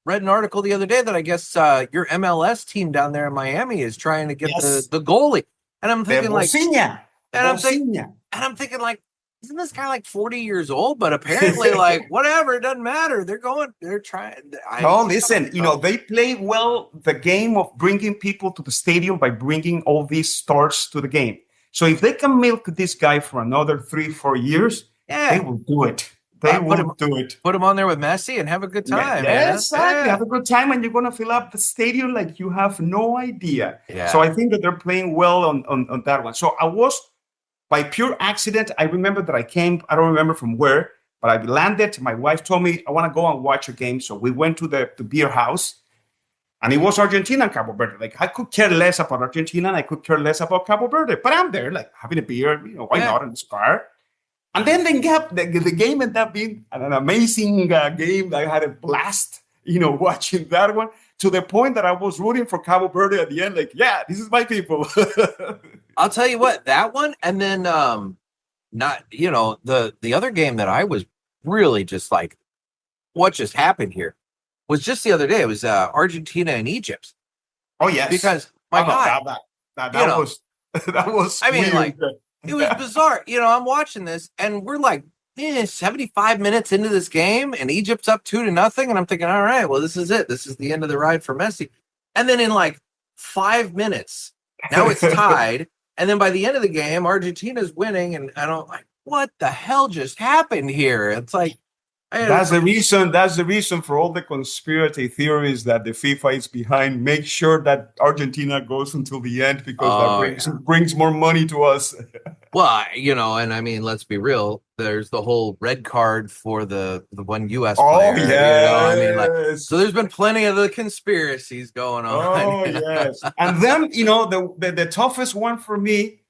read an article the other day that I guess your MLS team down there in Miami is trying to get the goalie, and I'm thinking I'm thinking like. Isn't this guy like 40 years old? But apparently, like, whatever, it doesn't matter. They're trying. Listen, they play well the game of bringing people to the stadium by bringing all these stars to the game. So if they can milk this guy for another 3-4 years, they will do it. They will do it. Put him on there with Messi and have a good time. Yeah, exactly. Have a good time, and you're going to fill up the stadium like you have no idea. Yeah. So I think that they're playing well on that one. So I was... By pure accident, I remember that I don't remember from where, but I landed. My wife told me, I want to go and watch a game. So we went to the beer house, and it was Argentina and Cabo Verde. Like, I could care less about Argentina, and I could care less about Cabo Verde. But I'm there, like, having a beer, why not, in the car. And then the game ended up being an amazing game. I had a blast, watching that one, to the point that I was rooting for Cabo Verde at the end. Like, yeah, this is my people. I'll tell you what, that one, and then the other game that I was really just like, what just happened here was just the other day. It was Argentina and Egypt. Oh yes, because my God, that was. I mean, like, it was bizarre. I'm watching this, and we're like 75 minutes into this game, and Egypt's up 2-0, and I'm thinking, all right, well, this is it. This is the end of the ride for Messi. And then in like 5 minutes, now it's tied. And then by the end of the game, Argentina's winning. And I don't like, what the hell just happened here? It's like, that's the reason. That's the reason for all the conspiracy theories that the FIFA is behind. Make sure that Argentina goes until the end because that brings more money to us. Well, and I mean, let's be real. There's the whole red card for the one U.S. player. Oh, I mean, like, so there's been plenty of the conspiracies going on. Oh, yes. And then, the toughest one for me,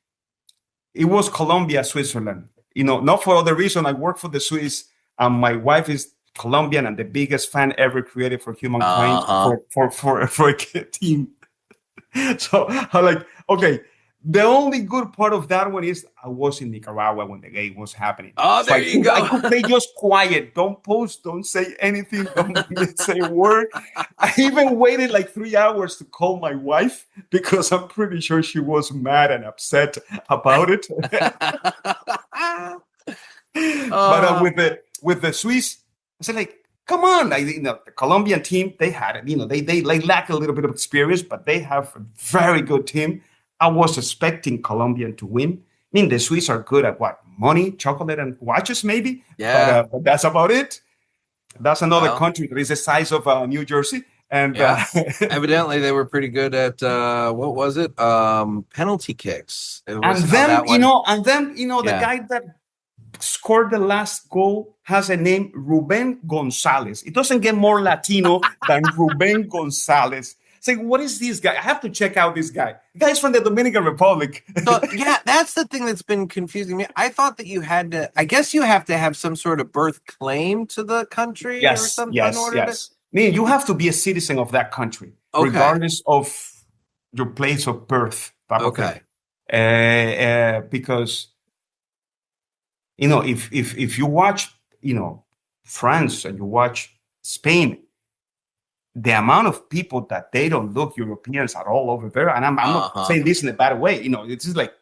it was Colombia, Switzerland. Not for other reason. I work for the Swiss. My wife is Colombian and the biggest fan ever created for humankind for a team. So I'm like, okay, the only good part of that one is I was in Nicaragua when the game was happening. Oh, there you go. I could play just quiet. Don't post. Don't say anything. Don't say a word. I even waited like 3 hours to call my wife because I'm pretty sure she was mad and upset about it. But with the Swiss, I said, like, come on. The Colombian team, they had it. They lack a little bit of experience, but they have a very good team. I was expecting Colombian to win. I mean, the Swiss are good at what? Money, chocolate, and watches, maybe? Yeah. But that's about it. That's another country that is the size of New Jersey. And evidently they were pretty good at what was it? Penalty kicks. The guy that scored the last goal has a name, Ruben Gonzalez. It doesn't get more Latino than Ruben Gonzalez. It's like, what is this guy? I have to check out this guy. The guy's from the Dominican Republic. So, yeah, that's the thing that's been confusing me. I thought that you had to, I guess you have to have some sort of birth claim to the country or something. Yes. I mean, you have to be a citizen of that country, regardless of your place of birth. Okay. Because, if you watch, France and you watch Spain, the amount of people that they don't look Europeans at all over there, and I'm not saying this in a bad way. It's just like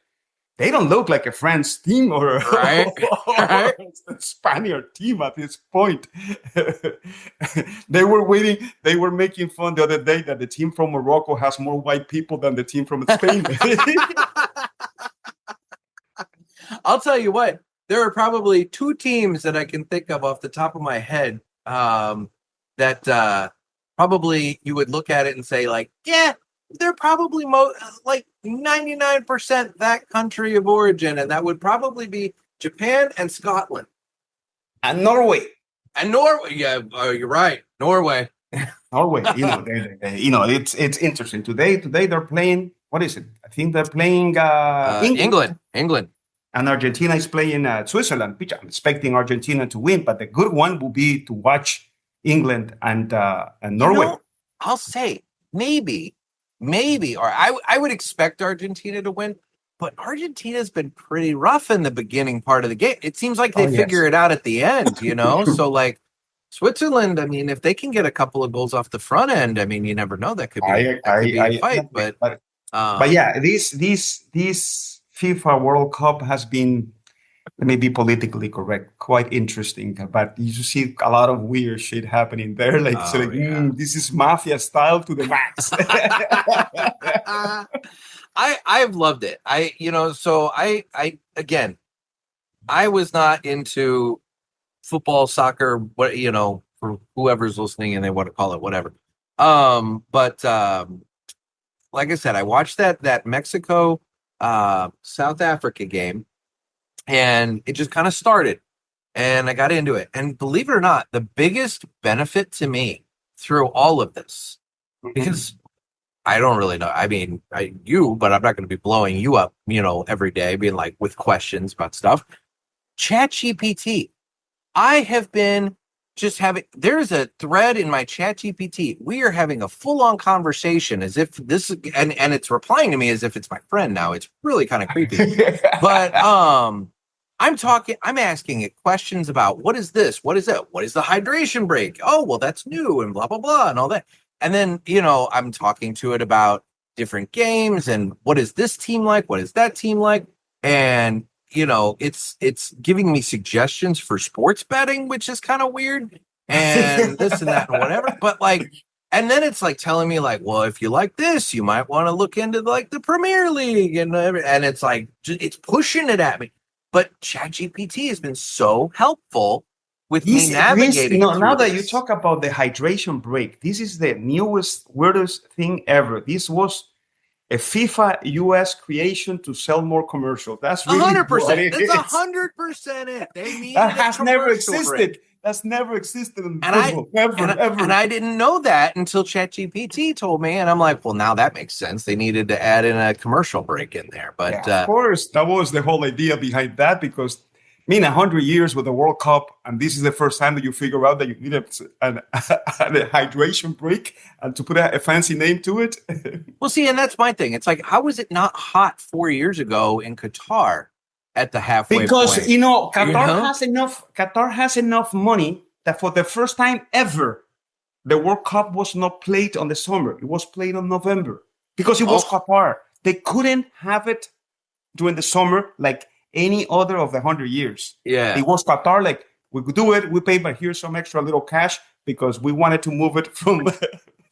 they don't look like a French team or a Spaniard team at this point. They were making fun the other day that the team from Morocco has more white people than the team from Spain. I'll tell you what, there are probably 2 teams that I can think of off the top of my head that probably you would look at it and say, like, yeah, they're probably like 99% that country of origin, and that would probably be Japan and Scotland. And Norway. Yeah, you're right. Norway. It's interesting. Today they're playing, what is it? I think they're playing England. And Argentina is playing Switzerland, which I'm expecting Argentina to win, but the good one will be to watch England and Norway. I'll say maybe, or I would expect Argentina to win, but Argentina's been pretty rough in the beginning part of the game. It seems like they figure it out at the end, So like Switzerland, I mean, if they can get a couple of goals off the front end, I mean, you never know, that could be a fight. But yeah, this FIFA World Cup has been, let me be politically correct, quite interesting. But you see a lot of weird shit happening there. This is mafia style to the max. I've loved it. I was not into football, soccer, for whoever's listening and they want to call it whatever. But like I said, I watched that Mexico South Africa game, and it just kind of started, and I got into it. And believe it or not, the biggest benefit to me through all of this, because I don't really know. I mean, but I'm not going to be blowing you up, every day, being like with questions about stuff. ChatGPT. I have been there's a thread in my ChatGPT. We are having a full-on conversation as if this, and it's replying to me as if it's my friend now. It's really kind of creepy. But I'm asking it questions about what is this? What is that? What is the hydration break? Oh, well, that's new and blah, blah, blah, and all that. And then, I'm talking to it about different games and what is this team like? What is that team like? And it's giving me suggestions for sports betting, which is kind of weird, and this and that and whatever. But like, And then it's like telling me like, well, if you like this, you might want to look into like the Premier League and it's like it's pushing it at me. But ChatGPT has been so helpful with me navigating. Now that you talk about the hydration break, this is the newest, weirdest thing ever. This was a FIFA US creation to sell more commercials. That's really 100%. That's 100% it. They need that has never existed. Break. That's never existed in football, ever. And I didn't know that until ChatGPT told me, and I'm like, well, now that makes sense. They needed to add in a commercial break in there, but of course, that was the whole idea behind that. Because 100 years with the World Cup, and this is the first time that you figure out that you need a hydration break, and to put a fancy name to it. Well, see, and that's my thing. It's like, how was it not hot 4 years ago in Qatar? At the halfway because point. Qatar has enough money that for the first time ever, the World Cup was not played on the summer. It was played on November because it was Qatar. They couldn't have it during the summer like any other of the 100 years. Yeah, it was Qatar. Like, we could do it. We pay, but here's some extra little cash because we wanted to move it from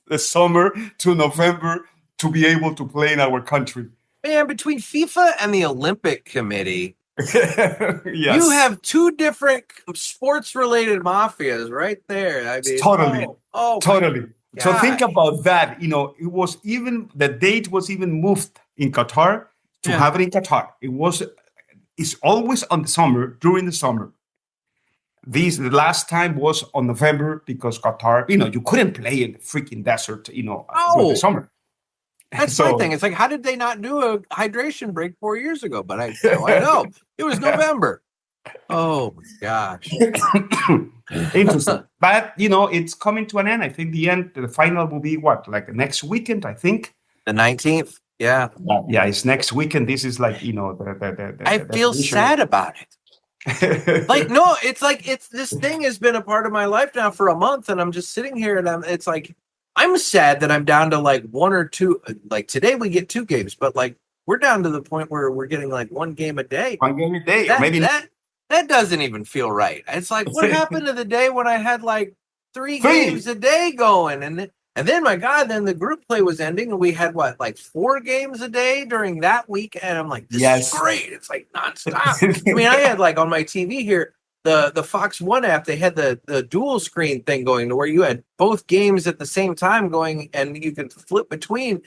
the summer to November to be able to play in our country. Man, between FIFA and the Olympic Committee, yes. You have two different sports-related mafias right there. I mean, totally. So think about that. It was even the date was even moved in Qatar to have it in Qatar. It's always on the summer, during the summer. The last time was on November because Qatar, you couldn't play in the freaking desert, during the summer. That's my thing. It's like, how did they not do a hydration break 4 years ago? But I know it was November. Oh my gosh. Interesting. But it's coming to an end. I think the final will be like next weekend, I think. The 19th. Yeah. Yeah, it's next weekend. This is like, I feel sad about it. Like, no, it's like this thing has been a part of my life now for a month, and I'm just sitting here and it's like, I'm sad that I'm down to like one or two. Like today we get 2 games, but like we're down to the point where we're getting like 1 game a day. 1 game a day. That doesn't even feel right. It's like, what happened to the day when I had like 3 games a day going? And then my God, then the group play was ending and we had like 4 games a day during that week. And I'm like, this is great. It's like nonstop. I mean, I had like on my TV here, the Fox One app, they had the dual screen thing going to where you had both games at the same time going and you could flip between.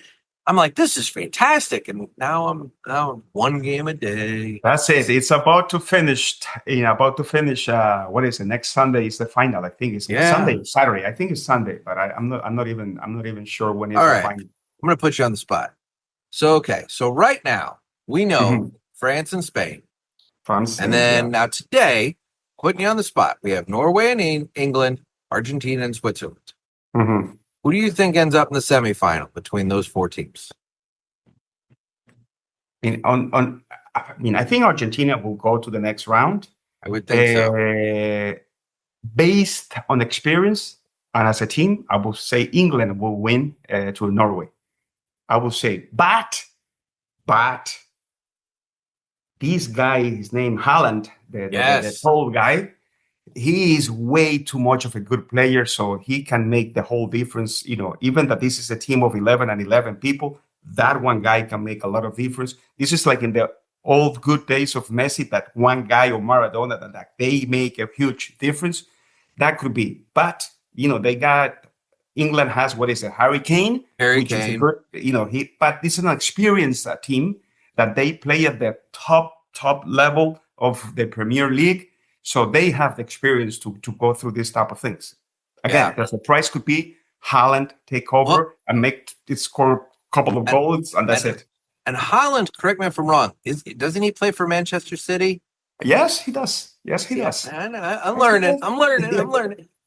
I'm like, this is fantastic. And now I'm 1 game a day. That's it. It's about to finish. What is it? Next Sunday is the final. I think it's Sunday or Saturday. I think it's Sunday, but I'm not even sure when it's the final. I'm going to put you on the spot. So right now we know France and Spain. And then now today, putting you on the spot, we have Norway and England, Argentina and Switzerland. Mm-hmm. Who do you think ends up in the semifinal between those 4 teams? I think Argentina will go to the next round. I would think so. Based on experience and as a team, I will say England will win to Norway. I will say, but this guy, his name Haaland, the tall guy, he is way too much of a good player, so he can make the whole difference. Even that this is a team of 11 people, that one guy can make a lot of difference. This is like in the old good days of Messi, that one guy or Maradona, that they make a huge difference. That could be. But, they got, England has, Harry Kane. Which is a good, but this is an experienced team that they play at the top level of the Premier League. So they have the experience to go through this type of things. Again, the price could be Haaland take over and make it score a couple of goals, and that's it. And Haaland, correct me if I'm wrong, doesn't he play for Manchester City? Yes, he does. I know. I'm learning.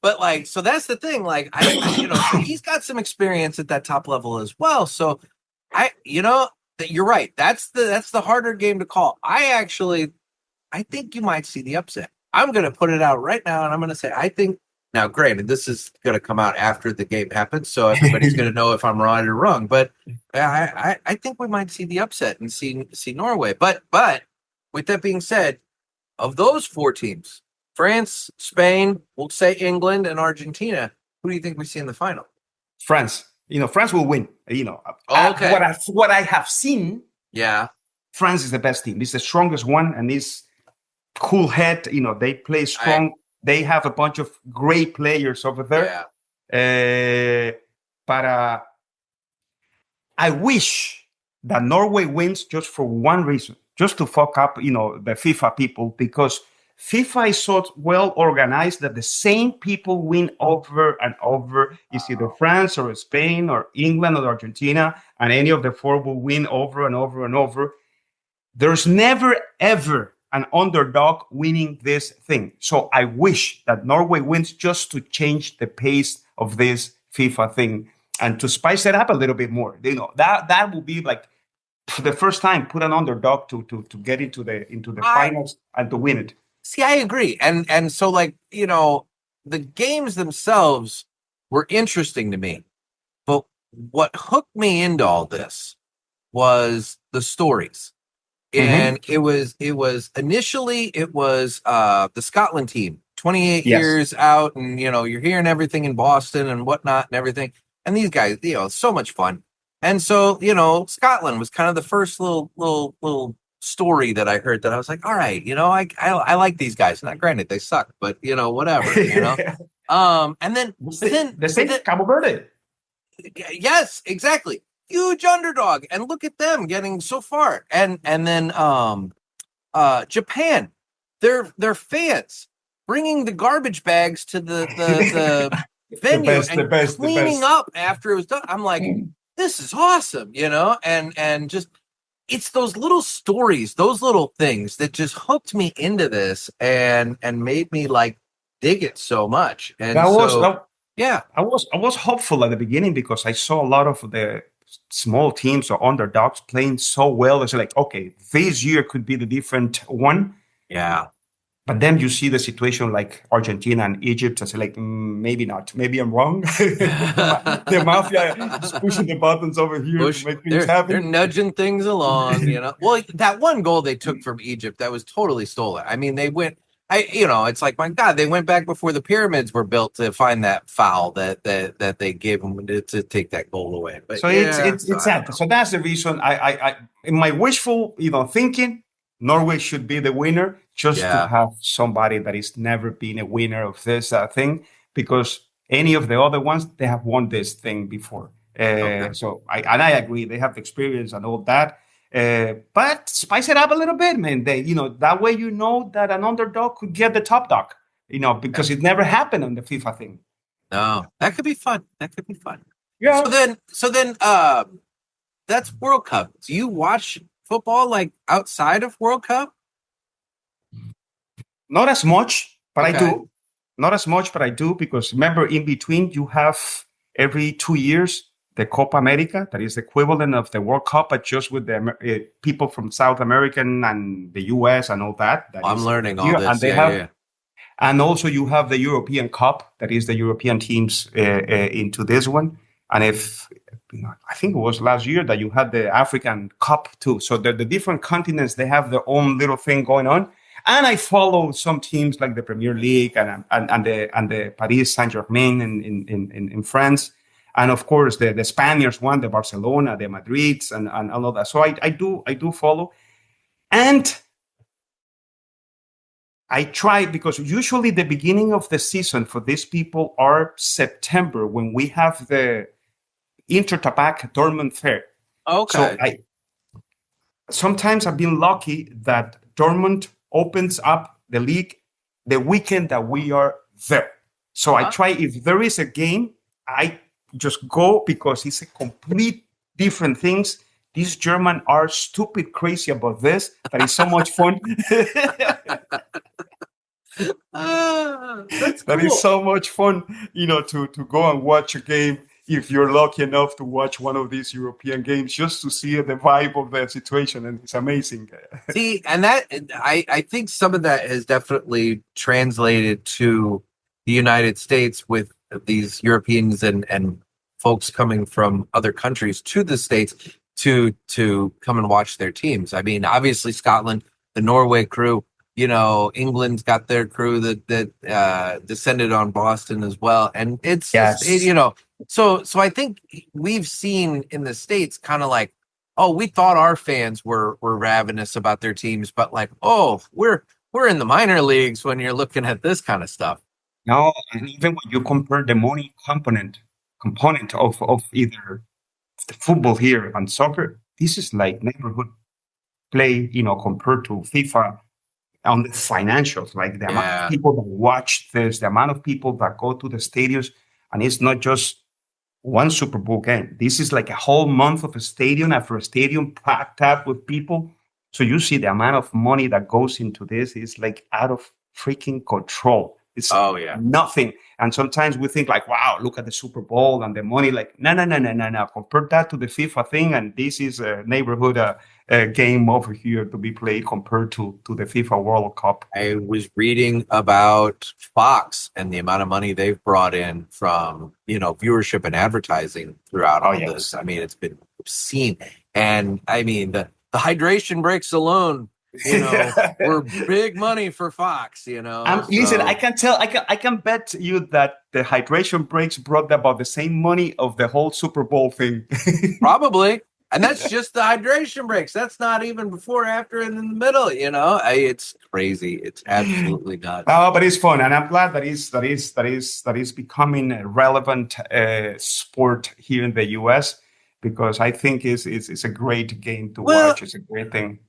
But so that's the thing. So he's got some experience at that top level as well. So you're right. That's the harder game to call. I think you might see the upset. I'm going to put it out right now, and I'm going to say I think. Now, granted, this is going to come out after the game happens, so everybody's going to know if I'm right or wrong. But I think we might see the upset and see Norway. But with that being said, of those 4 teams, France, Spain, we'll say England, and Argentina, who do you think we see in the final? France. France will win. Okay. What I have seen, Yeah. France is the best team. It's the strongest one, and it's cool head. They play strong. They have a bunch of great players over there. Yeah. But I wish that Norway wins just for one reason, just to fuck up, the FIFA people, because FIFA is so well organized that the same people win over and over. It's either France or Spain or England or Argentina, and any of the four will win over and over and over. There's never, ever an underdog winning this thing. So I wish that Norway wins just to change the pace of this FIFA thing and to spice it up a little bit more. That will be like for the first time, put an underdog to get into the finals and to win it. See, I agree. And so the games themselves were interesting to me. But what hooked me into all this was the stories. And it was initially the Scotland team, 28 years out, and you're hearing everything in Boston and whatnot and everything. And these guys, so much fun. And so, Scotland was kind of the first little story that I heard that I was like, all right, I like these guys. Not granted, they suck, but whatever, And then the same Cabo Verde. Yes, exactly. Huge underdog, and look at them getting so far. And then Japan, their fans bringing the garbage bags to the venue and cleaning up after it was done. I'm like, this is awesome, and just it's those little stories, those little things that just hooked me into this and made me like dig it so much. And I was hopeful at the beginning because I saw a lot of the small teams or underdogs playing so well. It's like, okay, this year could be the different one. Yeah. But then you see the situation like Argentina and Egypt. I say like, maybe not. Maybe I'm wrong. The mafia is pushing the buttons over here to make things happen. They're nudging things along, Well, that one goal they took from Egypt, that was totally stolen. I mean, they went, it's like, my God, they went back before the pyramids were built to find that foul that they gave them to take that goal away. But so it's sad. So that's the reason I in my wishful, thinking, Norway should be the winner just to have somebody that is never been a winner of this thing, because any of the other ones, they have won this thing before. So I agree. They have the experience and all that. But spice it up a little bit, man. That way that an underdog could get the top dog, because it never happened on the FIFA thing. No, that could be fun. Yeah. So then, that's World Cup. Do you watch football like outside of World Cup? Not as much, but I do. Not as much, but I do, because remember, in between you have every 2 years the Copa America, that is the equivalent of the World Cup, but just with the people from South America and the US and all that. I'm learning all this. And they have, and also you have the European Cup, that is the European teams into this one. And I think it was last year that you had the African Cup too. So the different continents, they have their own little thing going on. And I follow some teams like the Premier League and the Paris Saint-Germain in France. And of course, the Spaniards one, the Barcelona, the Madrids, and all of that. So I do follow. And I try, because usually the beginning of the season for these people are September, when we have the Intertabac Dortmund Fair. Okay. So sometimes I've been lucky that Dortmund opens up the league the weekend that we are there. So I try, if there is a game, I just go, because it's a complete different things. These Germans are stupid crazy about this. That is so much fun. That's cool. That is so much fun, to go and watch a game. If you're lucky enough to watch one of these European games, just to see the vibe of the situation, and it's amazing. See, and that I think some of that has definitely translated to the United States with these Europeans and folks coming from other countries to the States to come and watch their teams. I mean, obviously Scotland, the Norway crew, England's got their crew that descended on Boston as well, and it's just Yes. So I think we've seen in the States kind of like, oh, we thought our fans were ravenous about their teams, but like, oh, we're in the minor leagues when you're looking at this kind of stuff. No, and even when you compare the money component of either the football here and soccer, this is like neighborhood play, compared to FIFA on the financials, like the amount of Yeah. people that watch this, the amount of people that go to the stadiums, and it's not just one Super Bowl game. This is like a whole month of a stadium after a stadium packed up with people. So you see the amount of money that goes into this is like out of freaking control. It's Oh yeah. nothing. And sometimes we think like, wow, look at the Super Bowl and the money. Like, no, no, no, no, no, no. Compare that to the FIFA thing, and this is a neighborhood game over here to be played compared to the FIFA World Cup. I was reading about Fox and the amount of money they've brought in from, viewership and advertising throughout all yes. this. I mean, it's been obscene. And I mean, the hydration breaks alone, were big money for Fox, Listen, I can bet you that the hydration breaks brought about the same money of the whole Super Bowl thing. Probably. And that's just the hydration breaks. That's not even before, after, and in the middle. It's crazy. It's absolutely nuts. Oh, but it's fun, and I'm glad that is becoming a relevant sport here in the U.S. because I think it's a great game to watch. It's a great thing.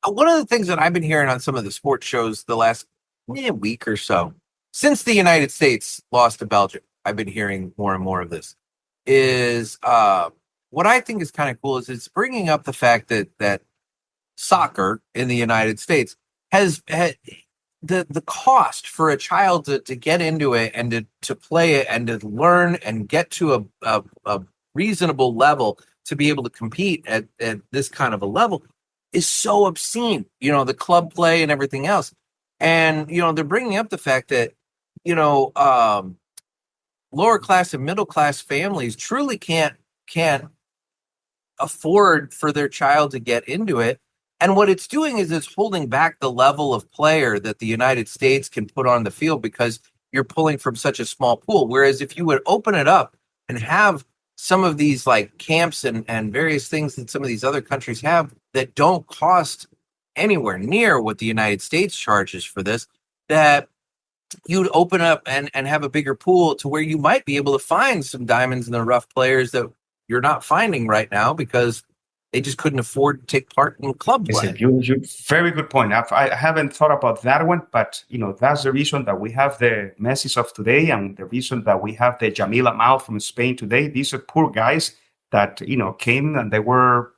One of the things that I've been hearing on some of the sports shows the last week or so, since the United States lost to Belgium, I've been hearing more and more of this. Is what I think is kind of cool is it's bringing up the fact that soccer in the United States has the cost for a child to get into it and to play it and to learn and get to a reasonable level to be able to compete at this kind of a level is so obscene, the club play and everything else. And, they're bringing up the fact that, lower class and middle class families truly can't afford for their child to get into it. And what it's doing is it's holding back the level of player that the United States can put on the field because you're pulling from such a small pool. Whereas if you would open it up and have some of these like camps and various things that some of these other countries have that don't cost anywhere near what the United States charges for this, that you'd open up and have a bigger pool to where you might be able to find some diamonds in the rough players that you're not finding right now because they just couldn't afford to take part in club play. You very good point. I haven't thought about that one, but that's the reason that we have the Messis of today, and the reason that we have the Jamila Mal from Spain today. These are poor guys that came and they were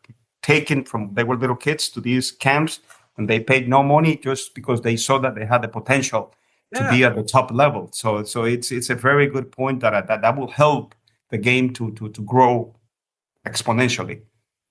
they were little kids to these camps, and they paid no money just because they saw that they had the potential to be at the top level. So it's a very good point that will help the game to grow exponentially.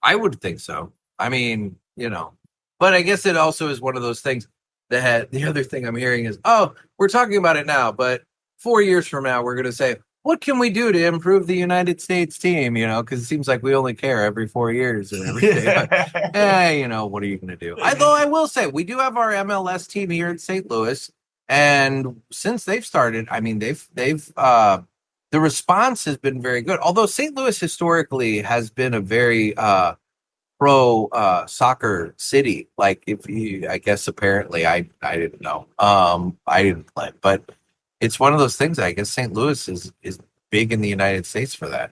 I would think so. I mean, but I guess it also is one of those things that the other thing I'm hearing is, oh, we're talking about it now, but 4 years from now, we're going to say, what can we do to improve the United States team? Because it seems like we only care every 4 years and everything. But, what are you going to do? Although I will say, we do have our MLS team here in St. Louis. And since they've started, I mean, the response has been very good. Although St. Louis historically has been a very pro soccer city. Like I guess apparently I didn't know. I didn't play, but it's one of those things. I guess St. Louis is big in the United States for that.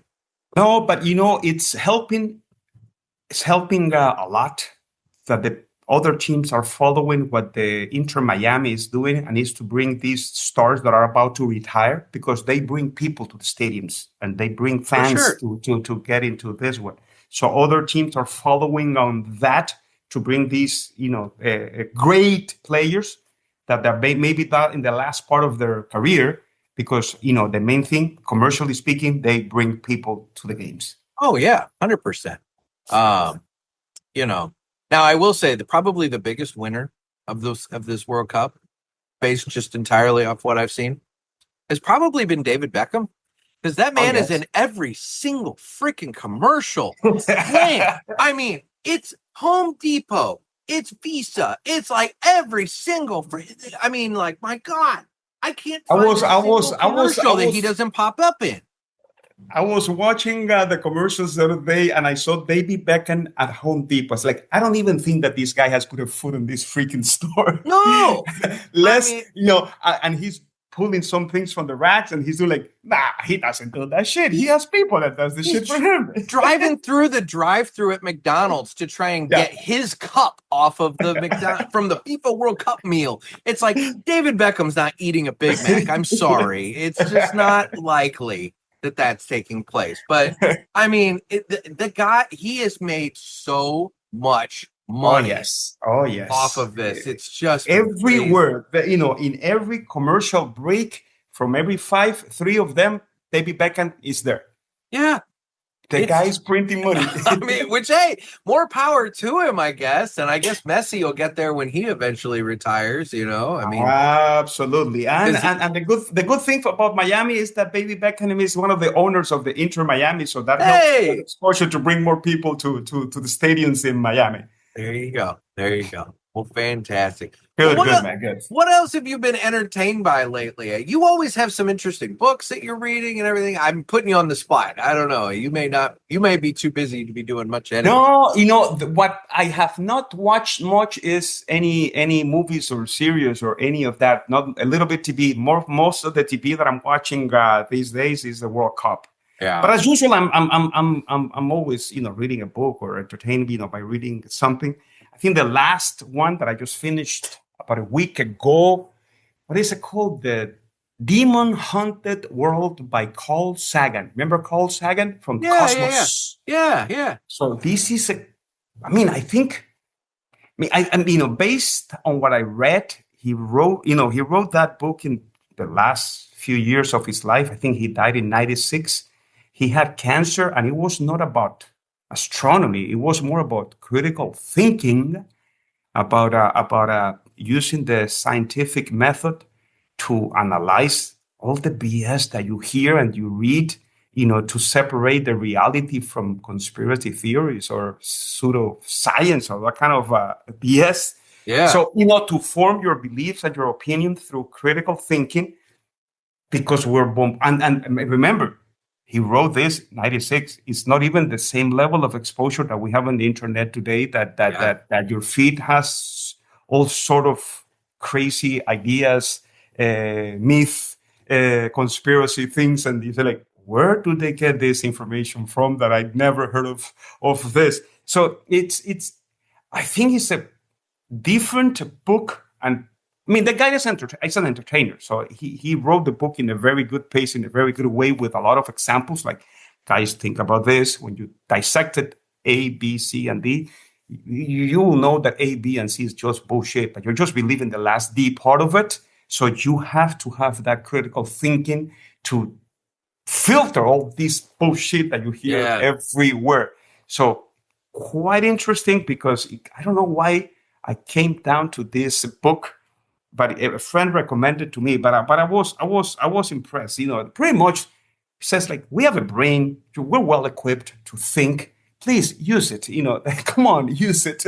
No, but it's helping. It's helping a lot that the other teams are following what the Inter Miami is doing, and is to bring these stars that are about to retire, because they bring people to the stadiums and they bring fans to get into this one. So other teams are following on that to bring these, great players that maybe that in the last part of their career, because, the main thing, commercially speaking, they bring people to the games. Oh yeah, 100%. Now, I will say that probably the biggest winner of this World Cup, based just entirely off what I've seen, has probably been David Beckham, because that man is in every single freaking commercial. I mean, it's Home Depot, it's Visa, it's like every single. I mean, like, my God, I can't find commercial that he doesn't pop up in. I was watching the commercials the other day, and I saw David Beckham at Home Depot. It's like, I don't even think that this guy has put a foot in this freaking store. No, and he's pulling some things from the racks, and he's doing like, nah, he doesn't do that shit. He has people that does the shit for him. Driving through the drive-through at McDonald's to try and get his cup off of the from the FIFA World Cup meal. It's like, David Beckham's not eating a Big Mac. I'm sorry. It's just not likely that that's taking place. But I mean, the guy, he has made so much money off of this. It's just everywhere. In every commercial break, from every 3 of them, David Beckham is there. Yeah. The guy is printing money. I mean, which, hey, more power to him, I guess. And I guess Messi will get there when he eventually retires, I mean, absolutely. And the good thing about Miami is that David Beckham is one of the owners of the Inter Miami, so that helps exposure to bring more people to the stadiums in Miami. There you go. Well, fantastic. Good, man. Good. What else have you been entertained by lately? You always have some interesting books that you're reading and everything. I'm putting you on the spot. I don't know. You may be too busy to be doing much editing. No, what I have not watched much is any movies or series or any of that. Not a little bit TV. Most of the TV that I'm watching these days is the World Cup. Yeah. But as usual, I'm always reading a book or entertained by reading something. I think the last one that I just finished about a week ago, what is it called? The Demon Haunted World by Carl Sagan. Remember Carl Sagan from Cosmos? Yeah. So this is based on what I read, he wrote that book in the last few years of his life. I think he died in 96. He had cancer, and it was not about astronomy. It was more about critical thinking, about using the scientific method to analyze all the BS that you hear and you read, to separate the reality from conspiracy theories or pseudoscience or that kind of BS. Yeah. So, to form your beliefs and your opinion through critical thinking, because we're bombed. And remember, he wrote this 96. It's not even the same level of exposure that we have on the internet today. That your feed has all sort of crazy ideas, myth, conspiracy things, and you say like, where do they get this information from that I'd never heard of this? So I think it's a different book, and the guy is an entertainer. So he wrote the book in a very good pace, in a very good way, with a lot of examples. Like, guys, think about this. When you dissected A, B, C, and D, you will know that A, B, and C is just bullshit, but you're just believing the last D part of it. So you have to have that critical thinking to filter all this bullshit that you hear everywhere. So quite interesting, because I don't know why I came down to this book, but a friend recommended to me. But I was impressed. Pretty much says like, we have a brain. We're well equipped to think. Please use it. Come on, use it.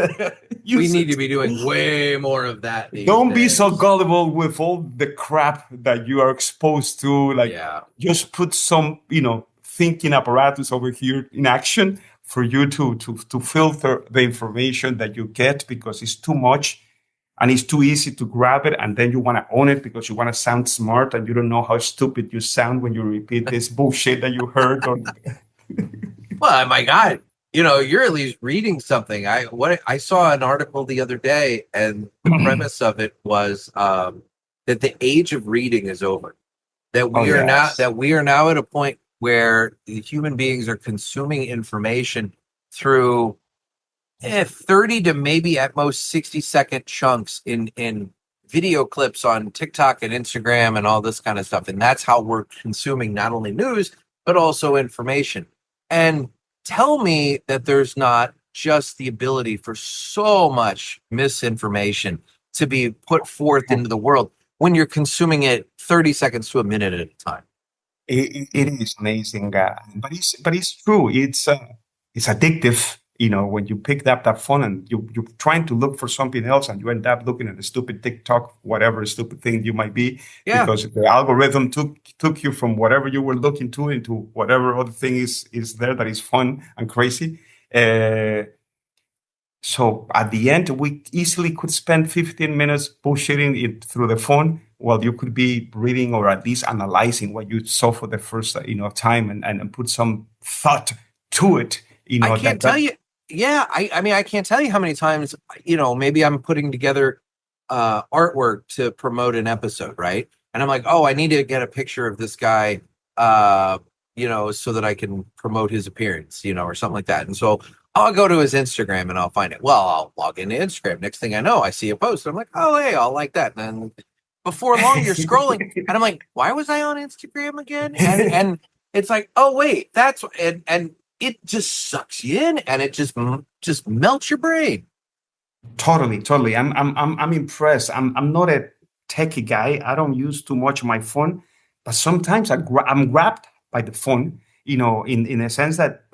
We need to be doing way more of that. Don't be so gullible with all the crap that you are exposed to. Just put some, thinking apparatus over here in action for you to filter the information that you get, because it's too much. And it's too easy to grab it, and then you want to own it because you want to sound smart, and you don't know how stupid you sound when you repeat this bullshit that you heard. Well, my God, you're at least reading something. I saw an article the other day, and the premise of it was that the age of reading is over. That we are now at a point where the human beings are consuming information through 30 to maybe at most 60-second chunks in video clips on TikTok and Instagram and all this kind of stuff. And that's how we're consuming not only news, but also information. And tell me that there's not just the ability for so much misinformation to be put forth into the world when you're consuming it 30 seconds to a minute at a time. It is amazing, but it's true. It's addictive. when you picked up that phone and you're trying to look for something else and you end up looking at the stupid TikTok, whatever stupid thing you might be, because the algorithm took you from whatever you were looking to into whatever other thing is there that is fun and crazy. So at the end, we easily could spend 15 minutes bullshitting it through the phone while you could be reading or at least analyzing what you saw for the first time and put some thought to it. I can't tell you. Yeah, I mean, I can't tell you how many times, maybe I'm putting together artwork to promote an episode, right? And I'm like, oh, I need to get a picture of this guy, so that I can promote his appearance, or something like that. And so I'll go to his Instagram and I'll find it. Well, I'll log into Instagram. Next thing I know, I see a post. I'm like, oh, hey, I'll like that. And then before long, you're scrolling. And I'm like, why was I on Instagram again? And it's like, oh, wait, that's and it just sucks you in and it just melts your brain. Totally. I'm impressed. I'm not a techie guy. I don't use too much my phone, but sometimes I'm grabbed by the phone, in a sense that,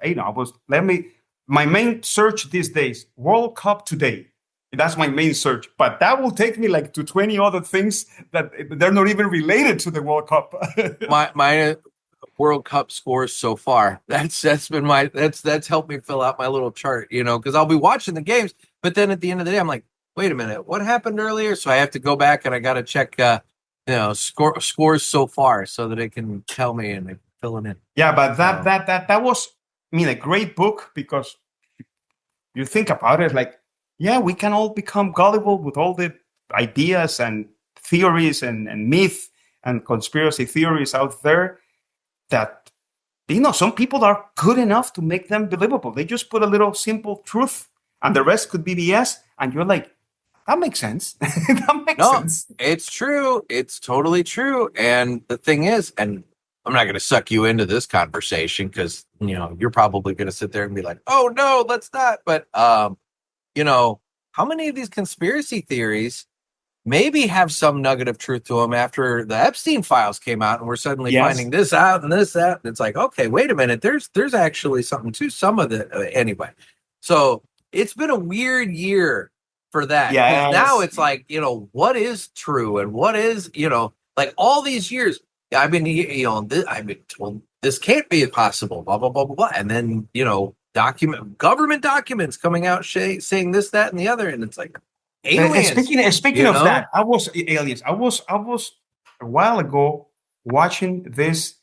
my main search these days, World Cup today. That's my main search, but that will take me like to 20 other things that they're not even related to the World Cup. my World Cup scores so far. That's helped me fill out my little chart, because I'll be watching the games, but then at the end of the day, I'm like, wait a minute, what happened earlier? So I have to go back and I got to check, scores so far so that it can tell me and I fill it in. Yeah, but that was, a great book, because you think about it, like, yeah, we can all become gullible with all the ideas and theories and myth and conspiracy theories out there that, some people are good enough to make them believable. They just put a little simple truth and the rest could be BS. And you're like, that makes sense. That makes sense. It's true. It's totally true. And the thing is, and I'm not going to suck you into this conversation because, you're probably going to sit there and be like, oh, no, let's not. But, how many of these conspiracy theories maybe have some nugget of truth to them after the Epstein files came out and we're suddenly finding this out and this, that. And it's like, okay, wait a minute. There's actually something to some of it. Anyway, so it's been a weird year for that. Yeah. Now it's like, what is true and what is, like all these years, I've been, I've been told this can't be possible, blah, blah, blah, blah, blah. And then, government documents coming out saying this, that, and the other. And it's like, aliens. Speaking of that, I was a while ago watching this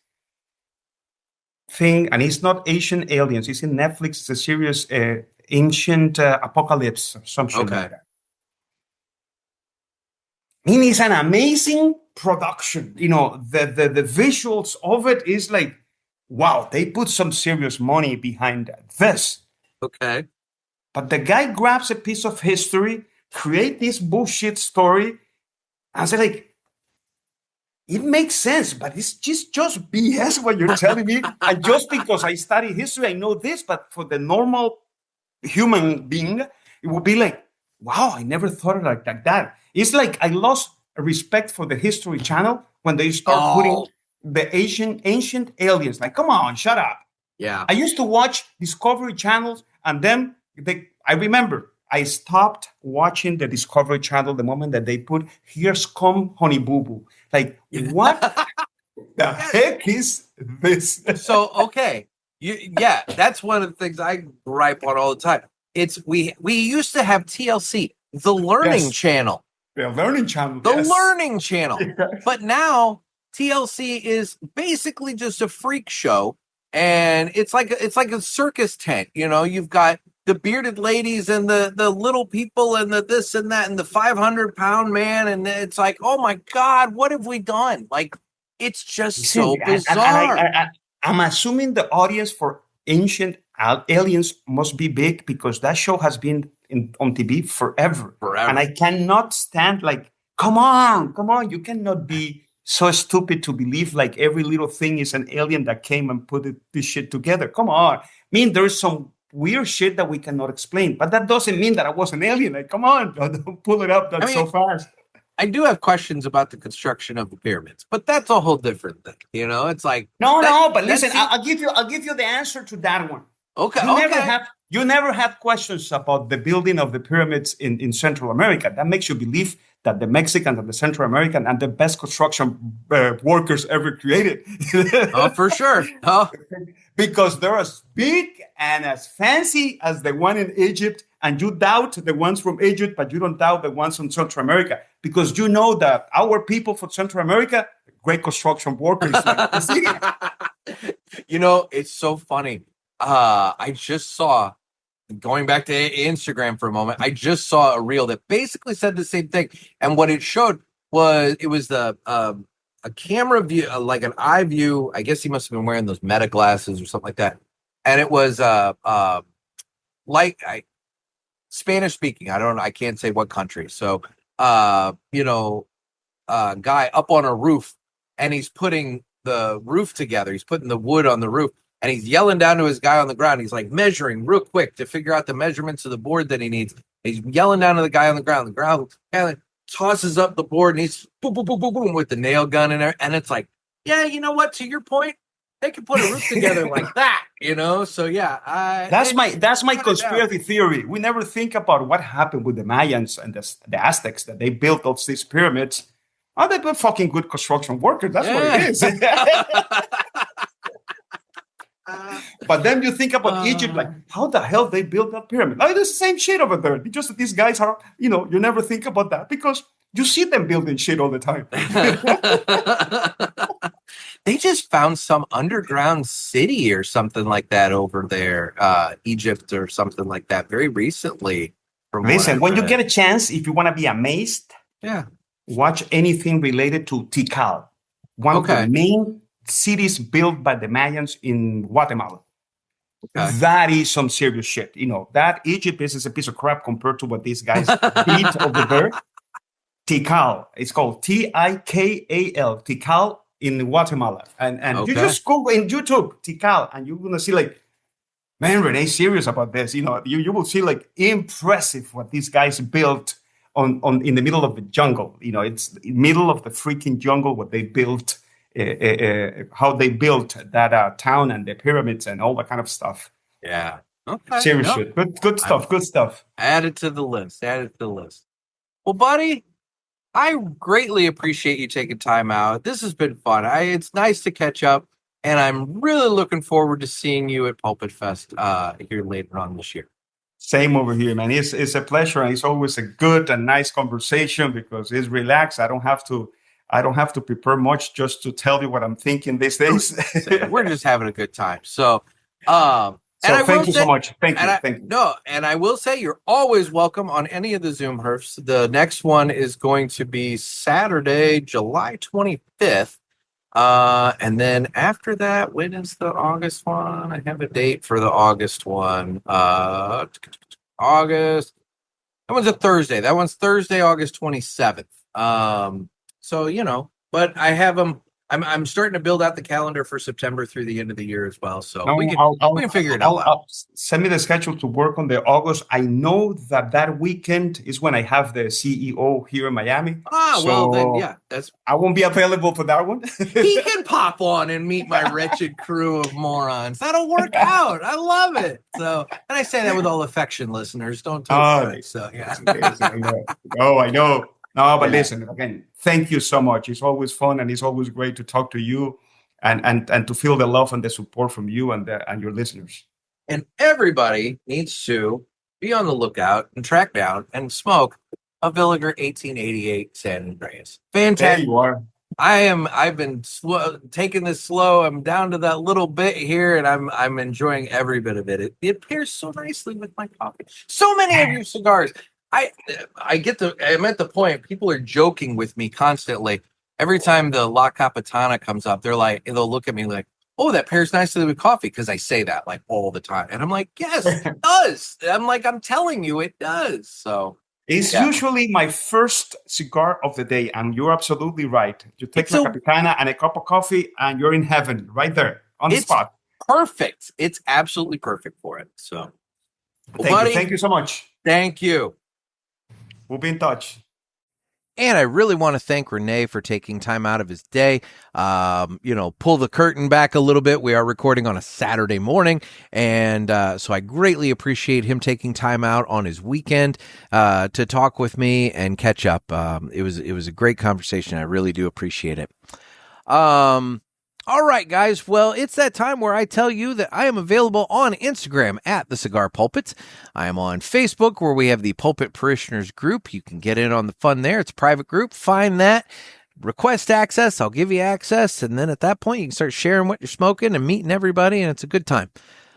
thing, and it's not Ancient Aliens. It's in Netflix. It's a series, Ancient Apocalypse, something like that. It's an amazing production. The visuals of it is like, wow, they put some serious money behind this. Okay. But the guy grabs a piece of history, create this bullshit story, and say like, it makes sense, but it's just BS what you're telling me. And just because I study history, I know this, but for the normal human being, it would be like, wow, I never thought of it like that. It's like I lost respect for the History Channel when they start putting the ancient aliens. Like, come on, shut up. Yeah. I used to watch Discovery Channels, and then I remember I stopped watching the Discovery Channel the moment that they put "Here's Come Honey Boo Boo." Like, what the heck is this? So, okay. That's one of the things I gripe on all the time. It's we used to have TLC, the Learning Channel. The Learning Channel. Learning Channel. But now TLC is basically just a freak show, and it's like a circus tent. You've got the bearded ladies and the little people and the this and that and the 500-pound man, and it's like, oh my God, what have we done? Like, it's just so bizarre. I'm assuming the audience for Ancient Aliens must be big because that show has been on TV forever. And I cannot stand like, come on. You cannot be so stupid to believe like every little thing is an alien that came and put this shit together. Come on. There's some weird shit that we cannot explain, but that doesn't mean that I was an alien. Like, come on, don't pull it up so fast. I do have questions about the construction of the pyramids, but that's a whole different thing. It's like but listen, I'll give you the answer to that one. Okay. You never had questions about the building of the pyramids in Central America. That makes you believe that the Mexicans and the Central American are the best construction workers ever created. Oh, for sure. Oh, because they're as big and as fancy as the one in Egypt, and you doubt the ones from Egypt, but you don't doubt the ones from Central America, because you know that our people from Central America, great construction workers. You know, it's so funny. I just saw, going back to Instagram for a moment, I just saw a reel that basically said the same thing. And what it showed was, it was a camera view, like an eye view. I guess he must have been wearing those meta glasses or something like that. And it was Spanish speaking. I can't say what country. So guy up on a roof, and he's putting the roof together. He's putting the wood on the roof, and he's yelling down to his guy on the ground. He's like measuring real quick to figure out the measurements of the board that he needs. He's yelling down to the guy on the ground. The ground kind of tosses up the board, and he's boom, boom, boom, boom, boom with the nail gun in there. And it's like, yeah, you know what? To your point, they can put a roof together like that, So yeah, that's my conspiracy theory. We never think about what happened with the Mayans and the Aztecs, that they built all these pyramids. Oh, they were fucking good construction workers. That's what it is. But then you think about Egypt, like, how the hell they built that pyramid? Like, it's the same shit over there. Just that these guys are, you never think about that because you see them building shit all the time. They just found some underground city or something like that over there, Egypt or something like that, very recently. Listen, when you get a chance, if you want to be amazed, watch anything related to Tikal, one of the main cities built by the Mayans in Guatemala. Okay. That is some serious shit. That Egypt is a piece of crap compared to what these guys did over there. Tikal, it's called Tikal, Tikal in Guatemala. And you just go in YouTube, Tikal, and you're going to see like, man, Rene's serious about this. You will see like impressive what these guys built in the middle of the jungle. It's in the middle of the freaking jungle, what they built. How they built that town and the pyramids and all that kind of stuff. Yeah. Okay. Serious shit. Good stuff. Good stuff. Add it to the list. Well, buddy, I greatly appreciate you taking time out. This has been fun. It's nice to catch up, and I'm really looking forward to seeing you at PulpitFest here later on this year. Same over here, man. It's a pleasure, and it's always a good and nice conversation because it's relaxed. I don't have to prepare much just to tell you what I'm thinking these days. We're just having a good time. So thank you so much. Thank you. No, and I will say you're always welcome on any of the Zoom Herfs. The next one is going to be Saturday, July 25th. And then after that, when is the August one? I have a date for the August one. August. That one's a Thursday. That one's Thursday, August 27th. So, but I have them. I'm starting to build out the calendar for September through the end of the year as well. So we can figure it out. Send me the schedule to work on the August. I know that weekend is when I have the CEO here in Miami. Well then, yeah, I won't be available for that one. He can pop on and meet my wretched crew of morons. That'll work out. I love it. So, and I say that with all affection, listeners. Don't talk about it. So yeah. I know. No, but listen, again, thank you so much. It's always fun and it's always great to talk to you and to feel the love and the support from you and your listeners. And everybody needs to be on the lookout and track down and smoke a Villiger 1888 San Andreas. Fantastic. There you are. I've been taking this slow. I'm down to that little bit here, and I'm enjoying every bit of it. It pairs so nicely with my coffee. So many of your cigars. I'm at the point, people are joking with me constantly. Every time the La Capitana comes up, they'll look at me like, oh, that pairs nicely with coffee. Cause I say that like all the time. And I'm like, yes, it does. I'm telling you, it does. So it's usually my first cigar of the day. And you're absolutely right. You take La Capitana and a cup of coffee and you're in heaven right there on the spot. Perfect. It's absolutely perfect for it. So thank you so much. Thank you. We'll be in touch. And I really want to thank René for taking time out of his day. Pull the curtain back a little bit. We are recording on a Saturday morning. And so I greatly appreciate him taking time out on his weekend to talk with me and catch up. It was a great conversation. I really do appreciate it. All right, guys. Well, it's that time where I tell you that I am available on Instagram at The Cigar Pulpit. I am on Facebook where we have the Pulpit Parishioners group. You can get in on the fun there. It's a private group. Find that. Request access. I'll give you access. And then at that point, you can start sharing what you're smoking and meeting everybody, and it's a good time.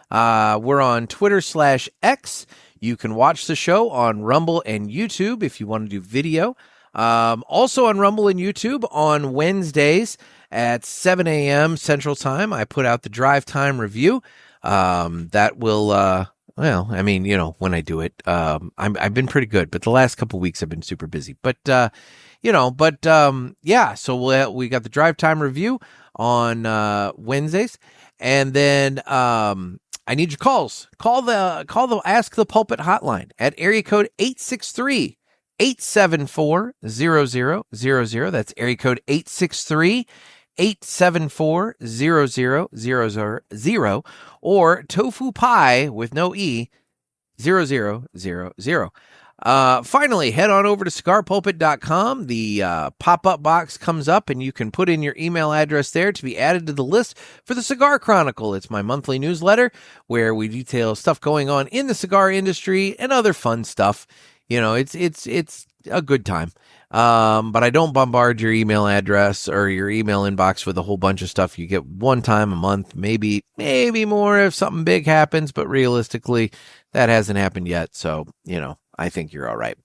We're on Twitter/X. You can watch the show on Rumble and YouTube if you want to do video. Also on Rumble and YouTube on Wednesdays at 7 a.m. Central Time, I put out the drive time review. That will, when I do it, I've been pretty good, but the last couple weeks I've been super busy. So we got the drive time review on Wednesdays, and then I need your calls. Call the Ask the Pulpit hotline at area code 863-874-0000. That's area code 863-874-0000 or tofu pie with no E 0000. Finally, head on over to cigarpulpit.com. The pop-up box comes up and you can put in your email address there to be added to the list for the Cigar Chronicle. It's my monthly newsletter where we detail stuff going on in the cigar industry and other fun stuff. It's a good time. But I don't bombard your email address or your email inbox with a whole bunch of stuff. You get one time a month, maybe more if something big happens, but realistically that hasn't happened yet. So, I think you're all right.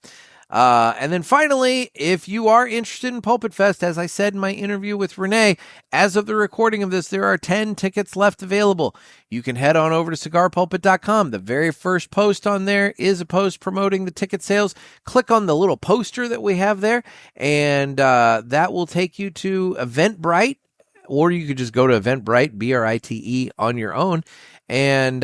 And then finally, if you are interested in Pulpit Fest, as I said in my interview with René, as of the recording of this, there are 10 tickets left available. You can head on over to cigarpulpit.com. The very first post on there is a post promoting the ticket sales. Click on the little poster that we have there, and that will take you to Eventbrite, or you could just go to Eventbrite, Brite, on your own, and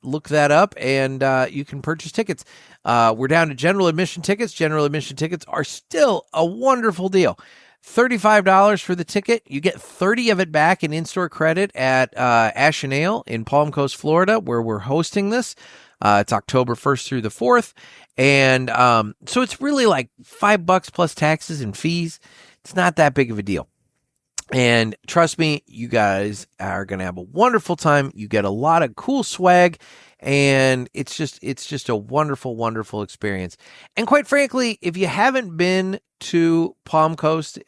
look that up, and you can purchase tickets. We're down to general admission tickets. General admission tickets are still a wonderful deal. $35 for the ticket. You get 30 of it back in in-store credit at Ash and Ale in Palm Coast, Florida, where we're hosting this. It's October 1st through the 4th. And so it's really like $5 plus taxes and fees. It's not that big of a deal. And trust me, you guys are going to have a wonderful time. You get a lot of cool swag, and it's just a wonderful, wonderful experience. And quite frankly, if you haven't been to Palm Coast,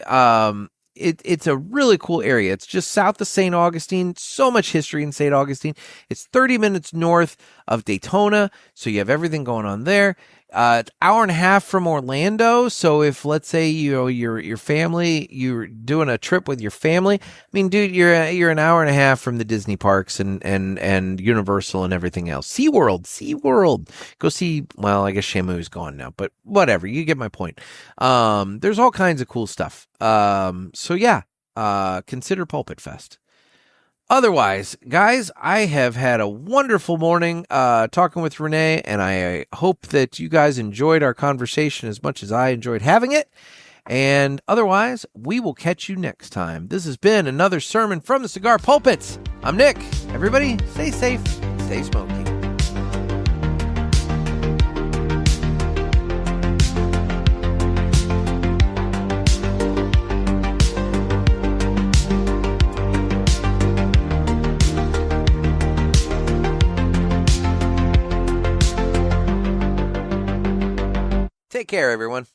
it's a really cool area. It's just south of St. Augustine. So much history in St. Augustine. It's 30 minutes north of Daytona, so you have everything going on there. An hour and a half from Orlando. So if, let's say, your family, you're doing a trip with your family, I mean, dude, you're an hour and a half from the Disney parks and Universal and everything else. SeaWorld. Go see, well, I guess Shamu's gone now, but whatever, you get my point. There's all kinds of cool stuff. Consider Pulpit Fest. Otherwise, guys, I have had a wonderful morning talking with René, and I hope that you guys enjoyed our conversation as much as I enjoyed having it. And otherwise, we will catch you next time. This has been another sermon from the Cigar Pulpits. I'm Nick. Everybody, stay safe, stay smoky. Take care, everyone.